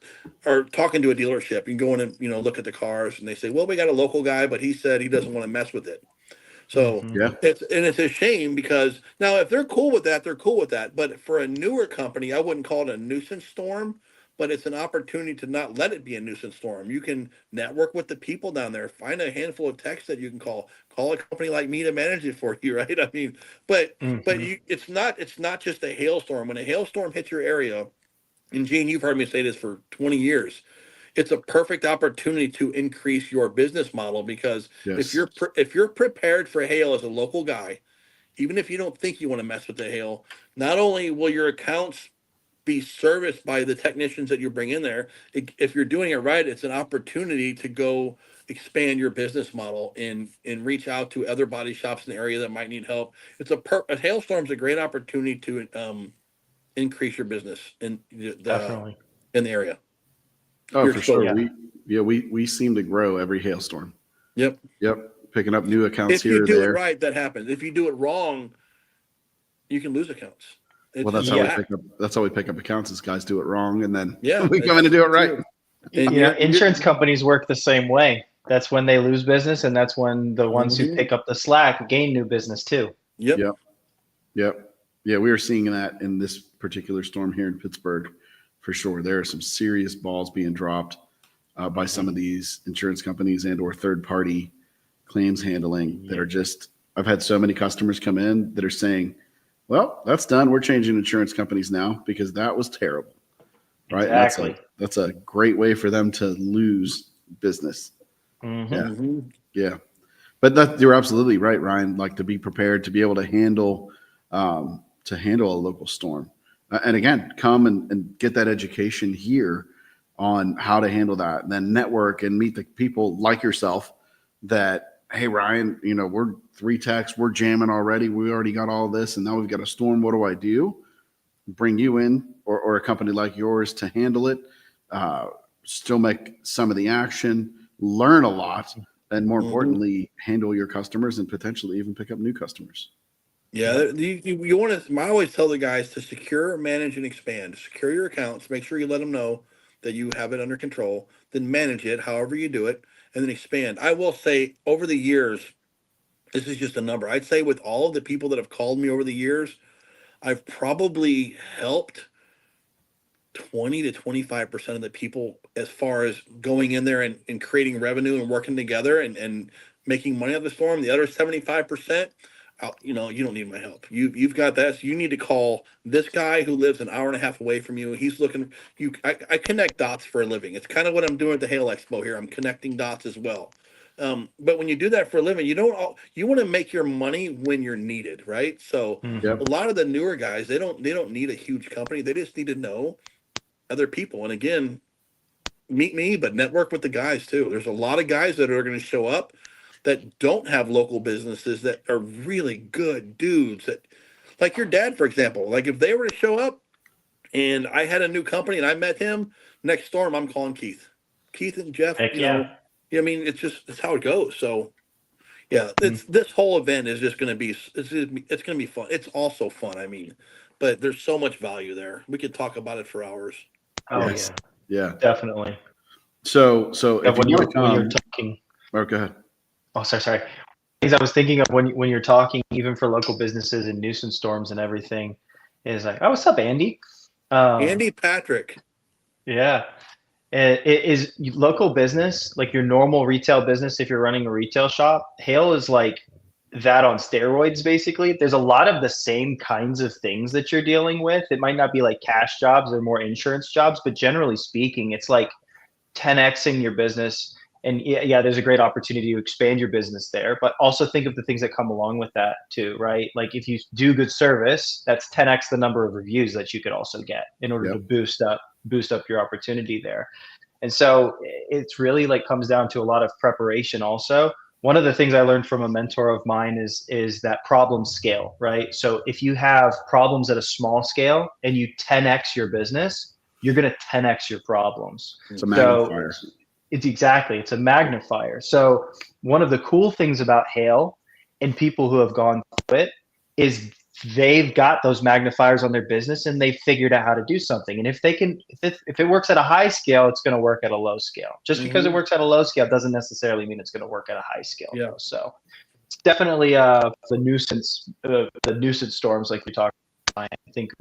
or talking to a dealership. You can go in and look at the cars, and they say, "Well, we got a local guy, but he said he doesn't want to mess with it." So Yeah. it's a shame, because now if they're cool with that, they're cool with that. But for a newer company, I wouldn't call it a nuisance storm, but it's an opportunity to not let it be a nuisance storm. You can network with the people down there, find a handful of techs that you can call a company like me to manage it for you, right? I mean, but it's not just a hailstorm. When a hailstorm hits your area, and Gene, you've heard me say this for 20 years, it's a perfect opportunity to increase your business model, because Yes. if you're prepared for hail as a local guy, even if you don't think you want to mess with the hail, not only will your accounts be serviced by the technicians that you bring in there, if you're doing it right, it's an opportunity to go expand your business model and reach out to other body shops in the area that might need help. A hailstorm's a great opportunity to increase your business in Definitely. in the area. Oh, for sure. Yeah. We seem to grow every hailstorm. Yep. Picking up new accounts If here you or do there. it right, that happens. If you do it wrong, you can lose accounts. Well, that's how we pick up. That's how we pick up accounts. Is guys do it wrong, and then we come in and do it right. And insurance companies work the same way. That's when they lose business, and that's when the ones who pick up the slack gain new business too. Yep. Yeah, we are seeing that in this particular storm here in Pittsburgh, for sure. There are some serious balls being dropped by some of these insurance companies and/or third-party claims handling that are just. I've had so many customers come in that are saying, "Well, that's done. We're changing insurance companies now because that was terrible." Right? Exactly. That's a great way for them to lose business. Yeah. But you're absolutely right, Ryan. Like, to be prepared to be able to handle a local storm, and again, come and get that education here on how to handle that, and then network and meet the people like yourself that, hey, Ryan, we're 3 techs, we're jamming already. We already got all this, and now we've got a storm. What do I do? Bring you in or a company like yours to handle it, still make some of the action, learn a lot, and more importantly, handle your customers and potentially even pick up new customers. Yeah, you want to. I always tell the guys to secure, manage, and expand. Secure your accounts. Make sure you let them know that you have it under control. Then manage it, however you do it, and then expand. I will say, over the years, this is just a number. I'd say with all of the people that have called me over the years, I've probably helped 20 to 25% of the people as far as going in there and creating revenue and working together and making money out of the storm. The other 75%, you don't need my help. You've got that. So you need to call this guy who lives an hour and a half away from you. He's looking. I connect dots for a living. It's kind of what I'm doing at the Hail Expo here. I'm connecting dots as well. But when you do that for a living, you want to make your money when you're needed, right? So a lot of the newer guys, they don't need a huge company. They just need to know other people. And again, meet me, but network with the guys too. There's a lot of guys that are going to show up that don't have local businesses that are really good dudes, that, like your dad, for example. Like, if they were to show up and I had a new company and I met him, next storm, I'm calling Keith and Jeff. Heck yeah. I mean, it's how it goes. So yeah, this whole event is just going to be, it's going to be fun. It's also fun. I mean, but there's so much value there. We could talk about it for hours. Oh Yes. Yeah, definitely. So if when you you're want to talking, go ahead. Oh, sorry. Things I was thinking of when you're talking, even for local businesses and nuisance storms and everything, is like, oh, what's up, Andy? Andy Patrick. Yeah. It is local business, like your normal retail business. If you're running a retail shop, Hail is like that on steroids, basically. There's a lot of the same kinds of things that you're dealing with. It might not be like cash jobs or more insurance jobs, but generally speaking, it's like 10xing your business. And yeah, there's a great opportunity to expand your business there, but also think of the things that come along with that too, right? Like, if you do good service, that's 10x the number of reviews that you could also get in order to boost up your opportunity there. And so it's really like comes down to a lot of preparation also. One of the things I learned from a mentor of mine is that problem scale, right? So if you have problems at a small scale and you 10x your business, you're going to 10x your problems. It's a magnifier. It's a magnifier. So one of the cool things about Hail and people who have gone through it is they've got those magnifiers on their business and they figured out how to do something. And if it works at a high scale, it's going to work at a low scale. Just because it works at a low scale doesn't necessarily mean it's going to work at a high scale. Yeah. So it's definitely the nuisance storms like we talked about, I think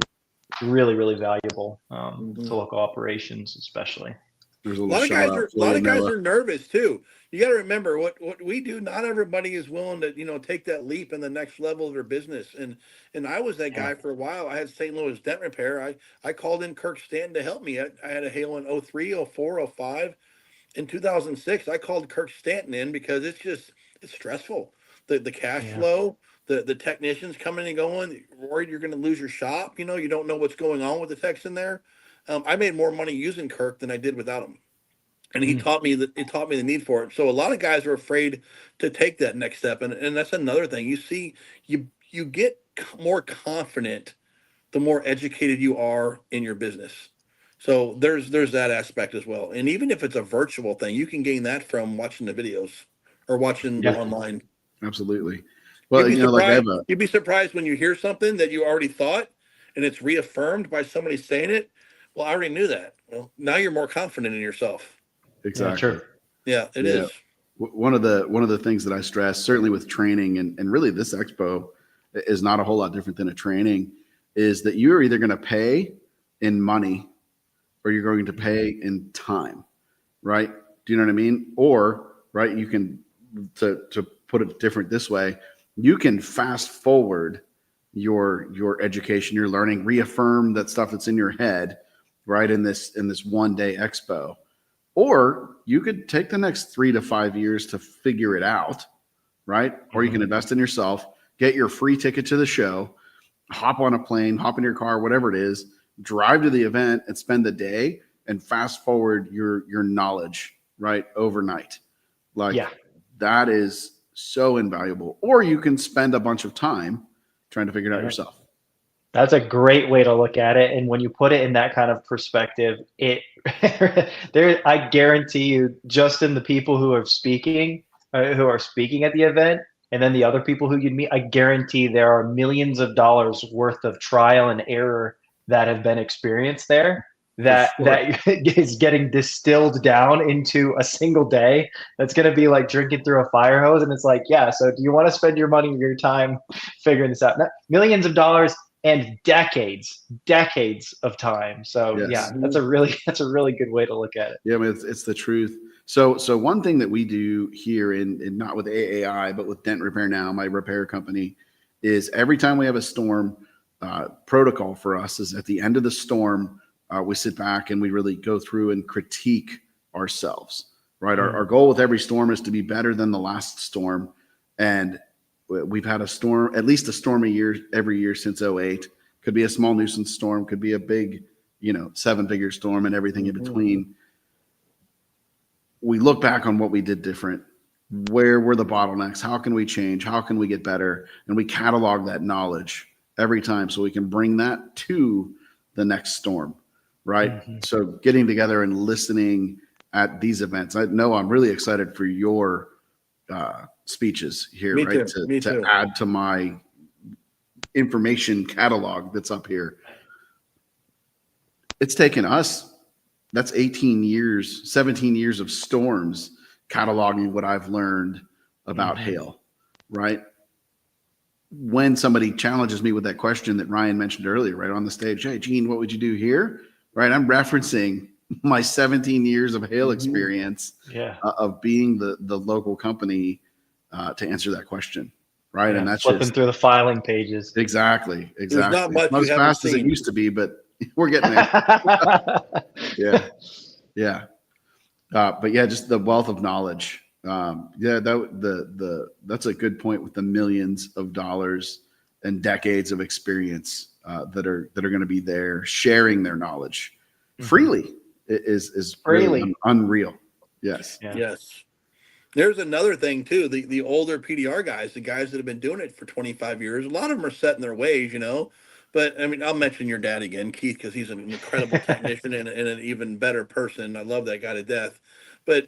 really, really valuable to local operations, especially. There's A lot of guys are nervous too. You got to remember what we do. Not everybody is willing to, take that leap in the next level of their business. And I was that guy for a while. I had St. Louis Dent Repair. I called in Kirk Stanton to help me. I had a hail in 03, 04, 05. In 2006, I called Kirk Stanton in because it's stressful. The cash flow, the technicians coming and going, worried you're going to lose your shop. You don't know what's going on with the techs in there. I made more money using Kirk than I did without him. And he taught me the need for it. So a lot of guys are afraid to take that next step. And that's another thing. You see, you get more confident the more educated you are in your business. So there's that aspect as well. And even if it's a virtual thing, you can gain that from watching the videos or watching online. Absolutely. Well, you'd be surprised when you hear something that you already thought and it's reaffirmed by somebody saying it. Well, I already knew that. Well, now you're more confident in yourself. Exactly. Yeah, it is. One of the things that I stress, certainly with training, and really this expo is not a whole lot different than a training, is that you're either going to pay in money or you're going to pay in time, right? Do you know what I mean? Or, right, you can, to put it different this way, you can fast forward your education, your learning, reaffirm that stuff that's in your head, right, in this 1 day expo. Or you could take the next 3 to 5 years to figure it out, right? Or you can invest in yourself, get your free ticket to the show, hop on a plane, hop in your car, whatever it is, drive to the event and spend the day and fast forward your knowledge, right, overnight. That is so invaluable. Or you can spend a bunch of time trying to figure it out yourself. That's a great way to look at it. And when you put it in that kind of perspective, I guarantee you, just in the people who are speaking at the event, and then the other people who you'd meet, I guarantee there are millions of dollars worth of trial and error that have been experienced there that is getting distilled down into a single day. That's going to be like drinking through a fire hose. And it's like, so do you want to spend your money, your time figuring this out? Millions of dollars and decades of time. So that's a really good way to look at it. Yeah, I mean, it's the truth. So one thing that we do here in not with AAI, but with Dent Repair Now, my repair company, is every time we have a storm, protocol for us is at the end of the storm, we sit back and we really go through and critique ourselves, right? Our goal with every storm is to be better than the last storm. And we've had at least a storm a year, every year since 2008. Could be a small nuisance storm, could be a big, 7-figure storm and everything in between. We look back on what we did different. Where were the bottlenecks? How can we change? How can we get better? And we catalog that knowledge every time so we can bring that to the next storm, right? So getting together and listening at these events. I know I'm really excited for your speeches here, Me right? too. To add to my information catalog that's up here. It's taken us, that's 18 years, 17 years of storms cataloging what I've learned about hail, right? When somebody challenges me with that question that Ryan mentioned earlier, right on the stage, hey, Gene, what would you do here? Right, I'm referencing my 17 years of hail experience of being the local company to answer that question, right? And that's flipping through the filing pages. Exactly. There's not much as fast as it used to be, but we're getting there. But just the wealth of knowledge. That's a good point with the millions of dollars and decades of experience that are going to be there sharing their knowledge freely is really unreal. Yes. There's another thing too. The older PDR guys, the guys that have been doing it for 25 years, a lot of them are set in their ways, But I mean, I'll mention your dad again, Keith, because he's an incredible technician and an even better person. I love that guy to death. But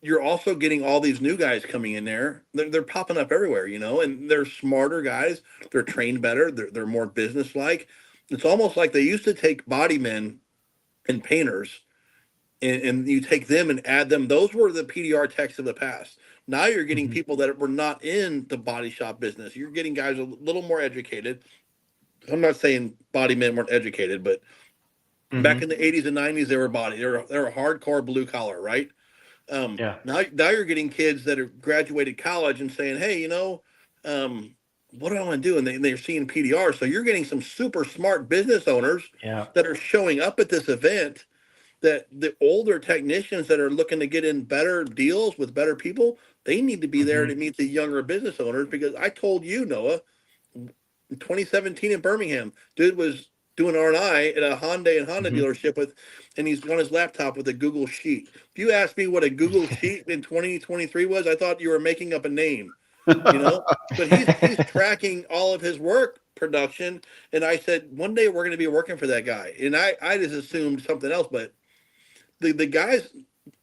you're also getting all these new guys coming in there. They're popping up everywhere, and they're smarter guys. They're trained better. They're more business-like. It's almost like they used to take body men and painters, and you take them and add them. Those were the PDR techs of the past. Now you're getting people that were not in the body shop business. You're getting guys a little more educated. I'm not saying body men weren't educated, but back in the 80s and 90s, they were hardcore blue collar, right? Now you're getting kids that have graduated college and saying, hey, what do I want to do? And they're seeing PDR. So you're getting some super smart business owners that are showing up at this event, that the older technicians that are looking to get in better deals with better people, they need to be there to meet the younger business owners. Because I told you, Noah, in 2017 in Birmingham, dude was doing R&I at a Honda dealership and he's on his laptop with a Google Sheet. If you asked me what a Google Sheet in 2023 was, I thought you were making up a name, but he's tracking all of his work production. And I said, one day we're going to be working for that guy. And I just assumed something else, but the guys,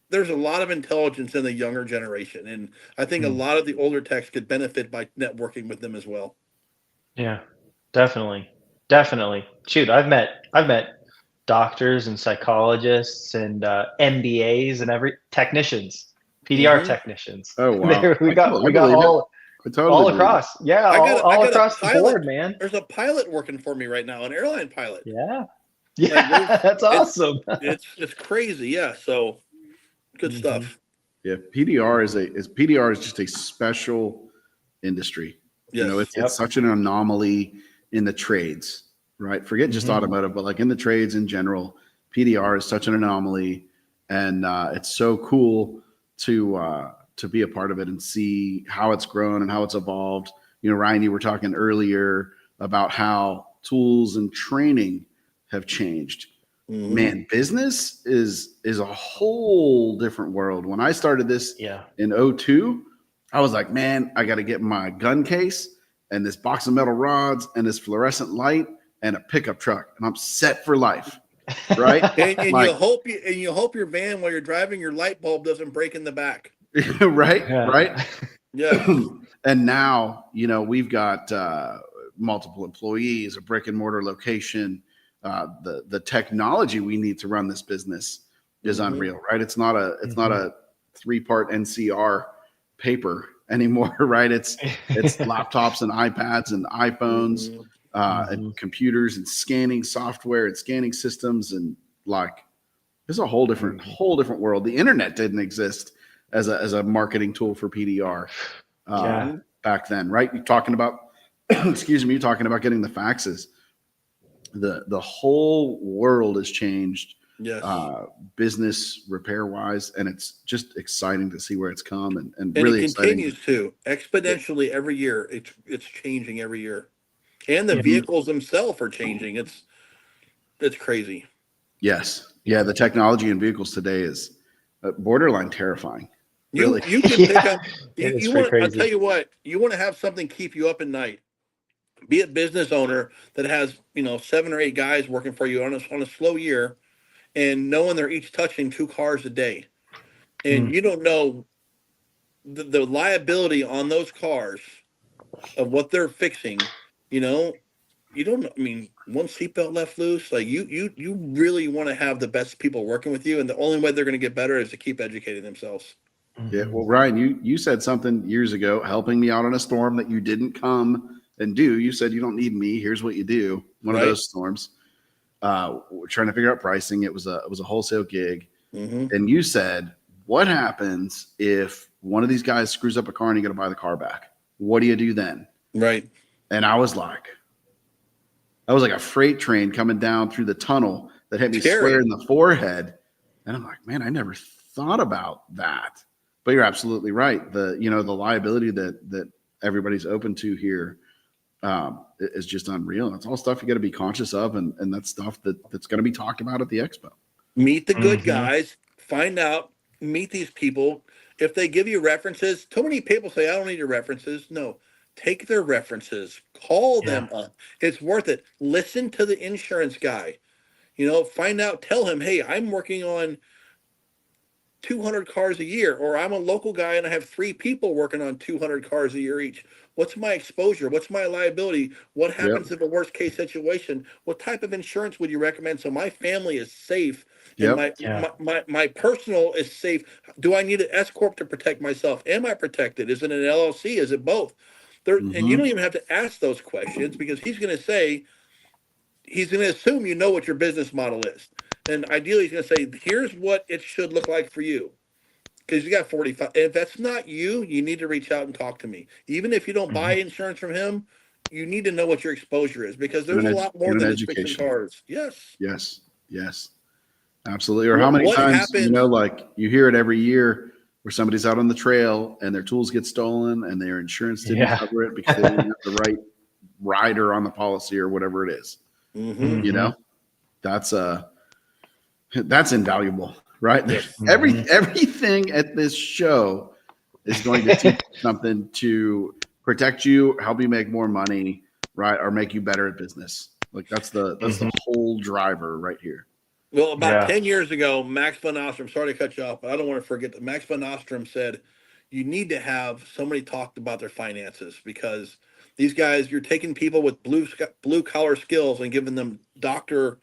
there's a lot of intelligence in the younger generation. And I think a lot of the older techs could benefit by networking with them as well. Yeah, definitely. Shoot, I've met doctors and psychologists and MBAs and technicians, PDR technicians. Oh wow, we got all across. Yeah, all across the board, man. There's a pilot working for me right now, an airline pilot. Yeah, that's awesome. It's crazy. Yeah, so good stuff. Yeah, PDR is just a special industry. Yes. It's such an anomaly in the trades, right? Forget just automotive, but like in the trades in general, PDR is such an anomaly, and it's so cool to be a part of it and see how it's grown and how it's evolved. Ryan, you were talking earlier about how tools and training have changed. Man, business is a whole different world. When I started this in 2002, I was like, man, I got to get my gun case and this box of metal rods and this fluorescent light and a pickup truck, and I'm set for life, right? and you hope your van, while you're driving, your light bulb doesn't break in the back. right. Yeah. And now, we've got multiple employees, a brick and mortar location. The technology we need to run this business is unreal, right? It's not a 3-part NCR paper anymore, right? It's laptops and iPads and iPhones, and computers and scanning software and scanning systems, and like it's a whole different world. The internet didn't exist as a marketing tool for PDR back then, right? You're talking about you're talking about getting the faxes. The whole world has changed. Yes. Business repair wise, and it's just exciting to see where it's come, and really it continues to exponentially every year. It's changing every year, and the vehicles themselves are changing. It's crazy. Yes, the technology in vehicles today is borderline terrifying. You can pick up. I'll tell you what. You want to have something keep you up at night. Be a business owner that has 7 or 8 guys working for you on a slow year, and knowing they're each touching 2 cars a day, and you don't know the liability on those cars of what they're fixing. You don't know. I mean, one seatbelt left loose, like you really want to have the best people working with you, and the only way they're going to get better is to keep educating themselves. Yeah. Well, Ryan, you said something years ago, helping me out on a storm that you didn't come and do. You said, you don't need me. Here's what you do. One of those storms. We're trying to figure out pricing. It was a wholesale gig. And you said, what happens if one of these guys screws up a car and you got to buy the car back? What do you do then? Right. And I was like a freight train coming down through the tunnel that hit me square in the forehead. And I'm like, man, I never thought about that. But you're absolutely right. The liability that everybody's open to here is just unreal. It's all stuff you got to be conscious of, and that's stuff that's going to be talked about at the expo. Meet the good guys, find out, meet these people. If they give you references, too many people say, I don't need your references. No, take their references, call them up. It's worth it. Listen to the insurance guy, find out, tell him, hey, I'm working on 200 cars a year, or I'm a local guy and I have 3 people working on 200 cars a year each. What's my exposure? What's my liability? What happens if a worst case situation? What type of insurance would you recommend so my family is safe and my personal is safe? Do I need an S corp to protect myself? Am I protected? Is it an LLC? Is it both? And you don't even have to ask those questions, because he's going to assume you know what your business model is. And ideally, he's going to say, here's what it should look like for you. Because you got 45. If that's not you, you need to reach out and talk to me. Even if you don't buy insurance from him, you need to know what your exposure is, because there's a lot more than just fixing cars. Yes. Absolutely. Or how many times, like you hear it every year where somebody's out on the trail and their tools get stolen and their insurance didn't cover it because they didn't have the right rider on the policy or whatever it is. That's invaluable, right? Everything at this show is going to teach you something to protect you, help you make more money, right? Or make you better at business. Like that's the whole driver right here. Well, about 10 years ago, Max von Ostrom, sorry to cut you off, but I don't want to forget that Max von Ostrom said, you need to have somebody talk about their finances, because these guys, you're taking people with blue collar skills and giving them doctor,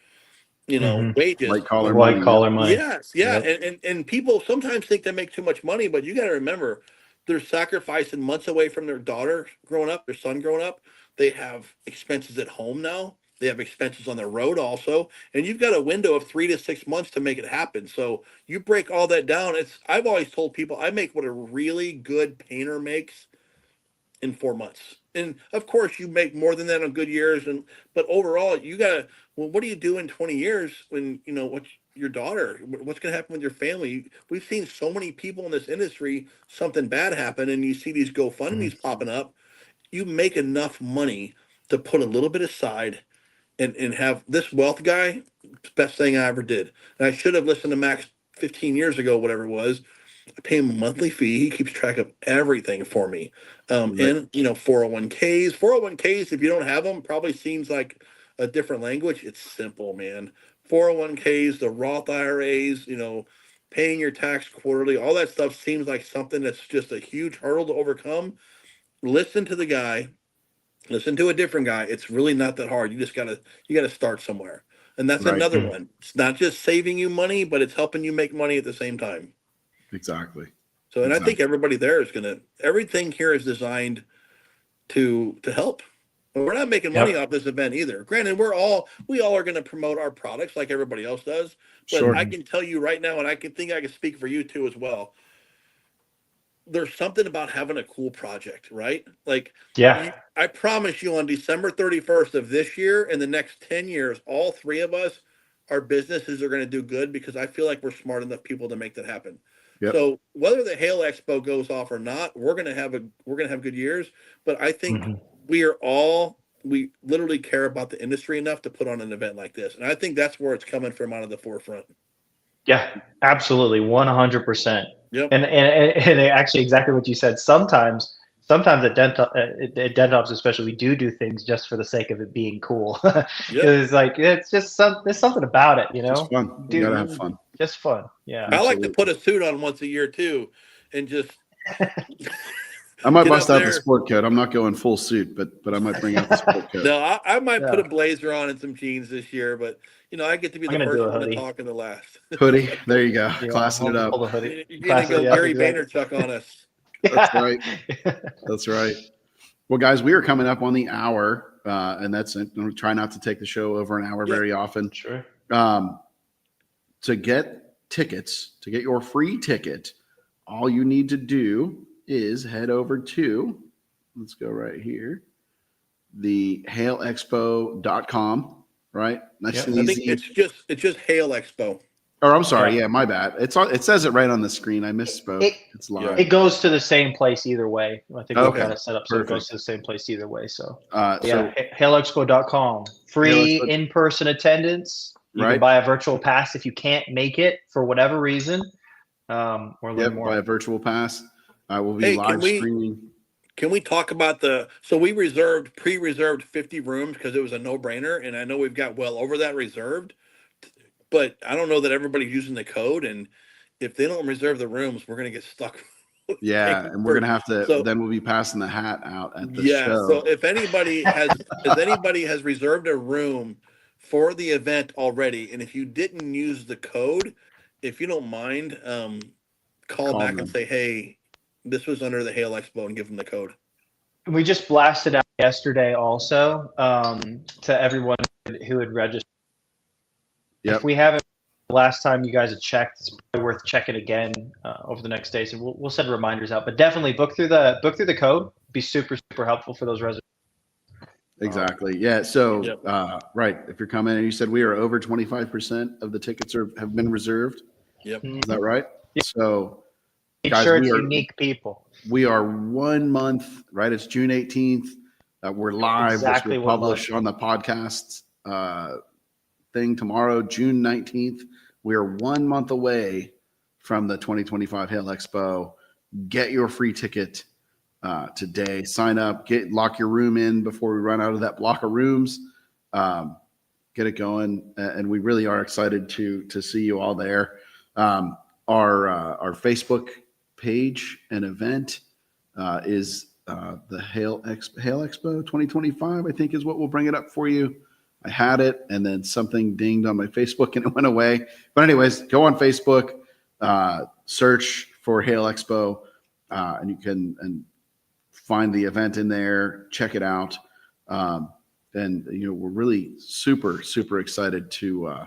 wages. White collar money. Yes. Yeah. Yep. And people sometimes think they make too much money, but you got to remember, they're sacrificing months away from their daughter growing up, their son growing up. They have expenses at home now. They have expenses on the road also. And you've got a window of 3 to 6 months to make it happen. So you break all that down. I've always told people I make what a really good painter makes in 4 months. And of course you make more than that on good years. But overall you gotta, what do you do in 20 years when, what's your daughter, what's going to happen with your family? We've seen so many people in this industry, something bad happen, and you see these GoFundMe's popping up. You make enough money to put a little bit aside and have this wealth guy, best thing I ever did. And I should have listened to Max 15 years ago, whatever it was. I pay him a monthly fee. He keeps track of everything for me. And 401ks, if you don't have them, probably seems like a different language. It's simple, man. 401ks, the Roth IRAs, paying your tax quarterly, all that stuff seems like something that's just a huge hurdle to overcome. Listen to the guy. Listen to a different guy. It's really not that hard. You gotta start somewhere. And that's another one. It's not just saving you money, but it's helping you make money at the same time. Exactly. So, and I think everybody there is everything here is designed to help. And we're not making money off this event either. Granted, we all are going to promote our products like everybody else does. But I can tell you right now, and I can speak for you too as well. There's something about having a cool project, right? Like, I promise you on December 31st of this year and the next 10 years, all 3 of us, our businesses are going to do good, because I feel like we're smart enough people to make that happen. Yep. So whether the Hail Expo goes off or not, we're going to have good years. But I think we literally care about the industry enough to put on an event like this. And I think that's where it's coming from, out of the forefront. Yeah, absolutely. 100%. Yep. And actually exactly what you said. Sometimes at DentOps especially, we do things just for the sake of it being cool. It's like, it's just there's something about it, It's fun. You gotta have fun. Just fun. Yeah. I like to put a suit on once a year too, and just I might bust out the sport coat. I'm not going full suit, but I might bring out the sport coat. No, I might put a blazer on and some jeans this year, but I get to be the first one to talk and the last. Hoodie. There you go. Classing it up. You're going to go Gary Vaynerchuk on us. That's right. That's right. Well, guys, we are coming up on the hour, and that's it. We try not to take the show over an hour very often. Sure. To get tickets, to get your free ticket, all you need to do is head over to, let's go right here, the hailexpo.com, right? Nice and easy. I think it's just Hail Expo. Or I'm sorry, yeah, my bad. It says it right on the screen. I misspoke. It's live. It goes to the same place either way. I think we've got it set up so it goes to the same place either way. So hailexpo.com. Free in-person attendance. You can buy a virtual pass if you can't make it for whatever reason. Or learn more. Buy a virtual pass. We'll be live streaming. Can we talk about so we pre-reserved 50 rooms because it was a no-brainer, and I know we've got well over that reserved, but I don't know that everybody's using the code, and if they don't reserve the rooms, we're gonna get stuck. Yeah, and we're gonna have to. Then we'll be passing the hat out at the show. So if anybody has reserved a room for the event already, and if you didn't use the code, if you don't mind, call back and say, hey, this was under the Hail Expo, and give them the code. We just blasted out yesterday also to everyone who had registered. Yep. If we haven't, the last time you guys had checked, it's probably worth checking again over the next days, and we'll send reminders out. But definitely book through the code. Be super helpful for those reservations. Exactly. Yeah. So right, if you're coming and you said we are over 25% of the tickets have been reserved. Yep. Is that right? Yep. So make sure it's unique people. We are 1 month, right? It's June 18th. We're live. Exactly. We'll publish on the podcast thing tomorrow, June 19th. We are 1 month away from the 2025 Hail Expo. Get your free ticket today. Sign up. Lock your room in before we run out of that block of rooms. Get it going, and we really are excited to see you all there. Our Facebook page and event is the Hail Expo 2025, I think is what will bring it up for you. I had it, and then something dinged on my Facebook and it went away. But anyways, go on Facebook, search for Hail Expo, and you can find the event in there. Check it out, and we're really super excited to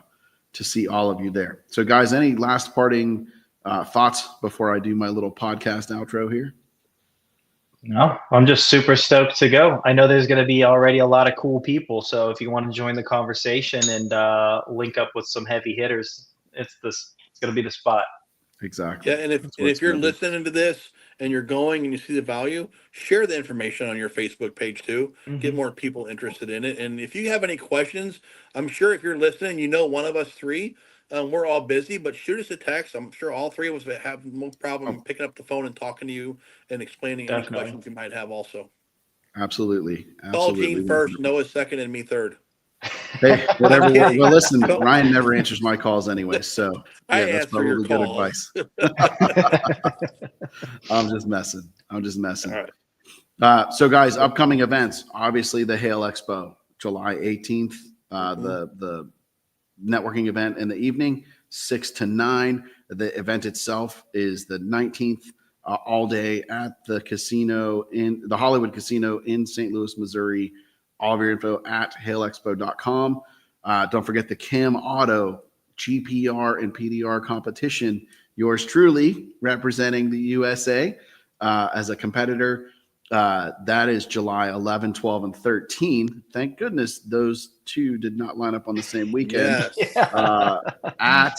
see all of you there. So, guys, any last parting thoughts before I do my little podcast outro here? No, I'm just super stoked to go. I know there's going to be already a lot of cool people. So if you want to join the conversation and link up with some heavy hitters, it's going to be the spot. Exactly. Yeah, and if you're listening to this and you're going and you see the value, share the information on your Facebook page too. Mm-hmm. Get more people interested in it. And if you have any questions, I'm sure if you're listening, one of us three. We're all busy, but shoot us a text. I'm sure all three of us have no problem picking up the phone and talking to you and explaining any questions you might have also. Absolutely. Call Gene first, Noah second, and me third. Hey, whatever. Well, listen, Ryan never answers my calls anyway, so that's probably good advice. I'm just messing. All right. So, guys, upcoming events. Obviously, the Hail Expo, July 18th. The networking event in the evening, 6 to 9. The event itself is the 19th, all day at the casino in the Hollywood Casino in St. Louis, Missouri. All of your info at hailexpo.com. Don't forget the Cam Auto GPR and PDR competition. Yours truly representing the USA as a competitor. That is July 11, 12, and 13. Thank goodness those two did not line up on the same weekend. Yes. At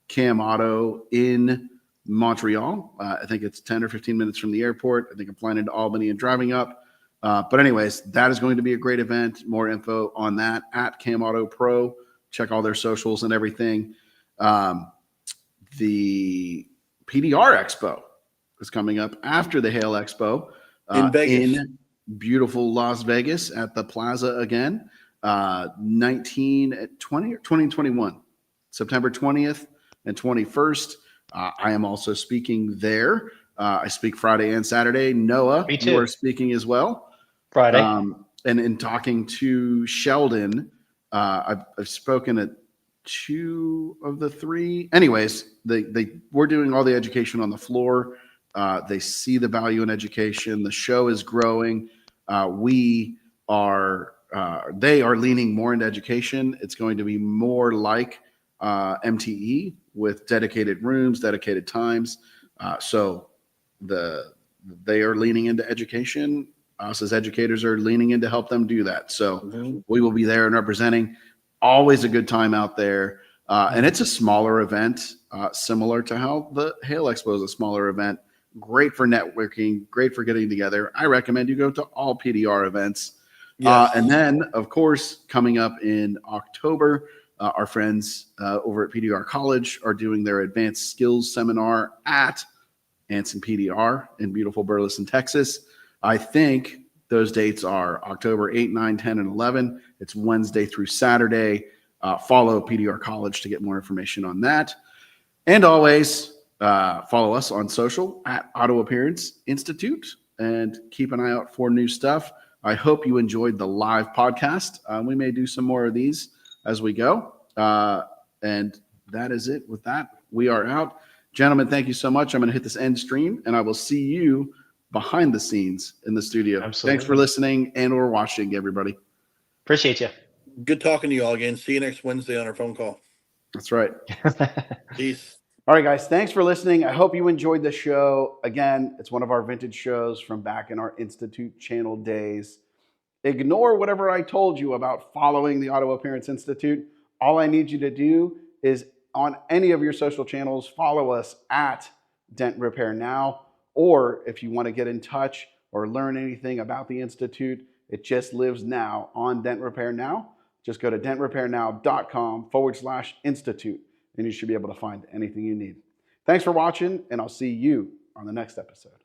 Cam Auto in Montreal. I think it's 10 or 15 minutes from the airport. I think I'm flying into Albany and driving up. But anyways, that is going to be a great event. More info on that at Cam Auto Pro. Check all their socials and everything. The PDR Expo is coming up after the Hail Expo. In Vegas. In beautiful Las Vegas at the Plaza again, 2021, September 20th and 21st. I am also speaking there. I speak Friday and Saturday. Noah, you are speaking as well. Friday. And in talking to Sheldon, I've spoken at 2 of the 3. Anyways, we're doing all the education on the floor. They see the value in education. The show is growing. They are leaning more into education. It's going to be more like MTE with dedicated rooms, dedicated times. So they are leaning into education. Us as educators are leaning in to help them do that. So we will be there and representing. Always a good time out there. And it's a smaller event, similar to how the Hail Expo is a smaller event. Great for networking, great for getting together. I recommend you go to all PDR events. Yes. And then, of course, coming up in October, our friends over at PDR College are doing their advanced skills seminar at Anson PDR in beautiful Burleson, Texas. I think those dates are October 8, 9, 10, and 11. It's Wednesday through Saturday. Follow PDR College to get more information on that. And always, Follow us on social at Auto Appearance Institute and keep an eye out for new stuff. I hope you enjoyed the live podcast. We may do some more of these as we go. And that is it. With that, we are out. Gentlemen, thank you so much. I'm going to hit this end stream, and I will see you behind the scenes in the studio. Absolutely. Thanks for listening and or watching, everybody. Appreciate you. Good talking to you all again. See you next Wednesday on our phone call. That's right. Peace. All right, guys, thanks for listening. I hope you enjoyed the show. Again, it's one of our vintage shows from back in our Institute channel days. Ignore whatever I told you about following the Auto Appearance Institute. All I need you to do is on any of your social channels, follow us at Dent Repair Now. Or if you want to get in touch or learn anything about the Institute, it just lives now on Dent Repair Now. Just go to dentrepairnow.com/institute. And you should be able to find anything you need. Thanks for watching, and I'll see you on the next episode.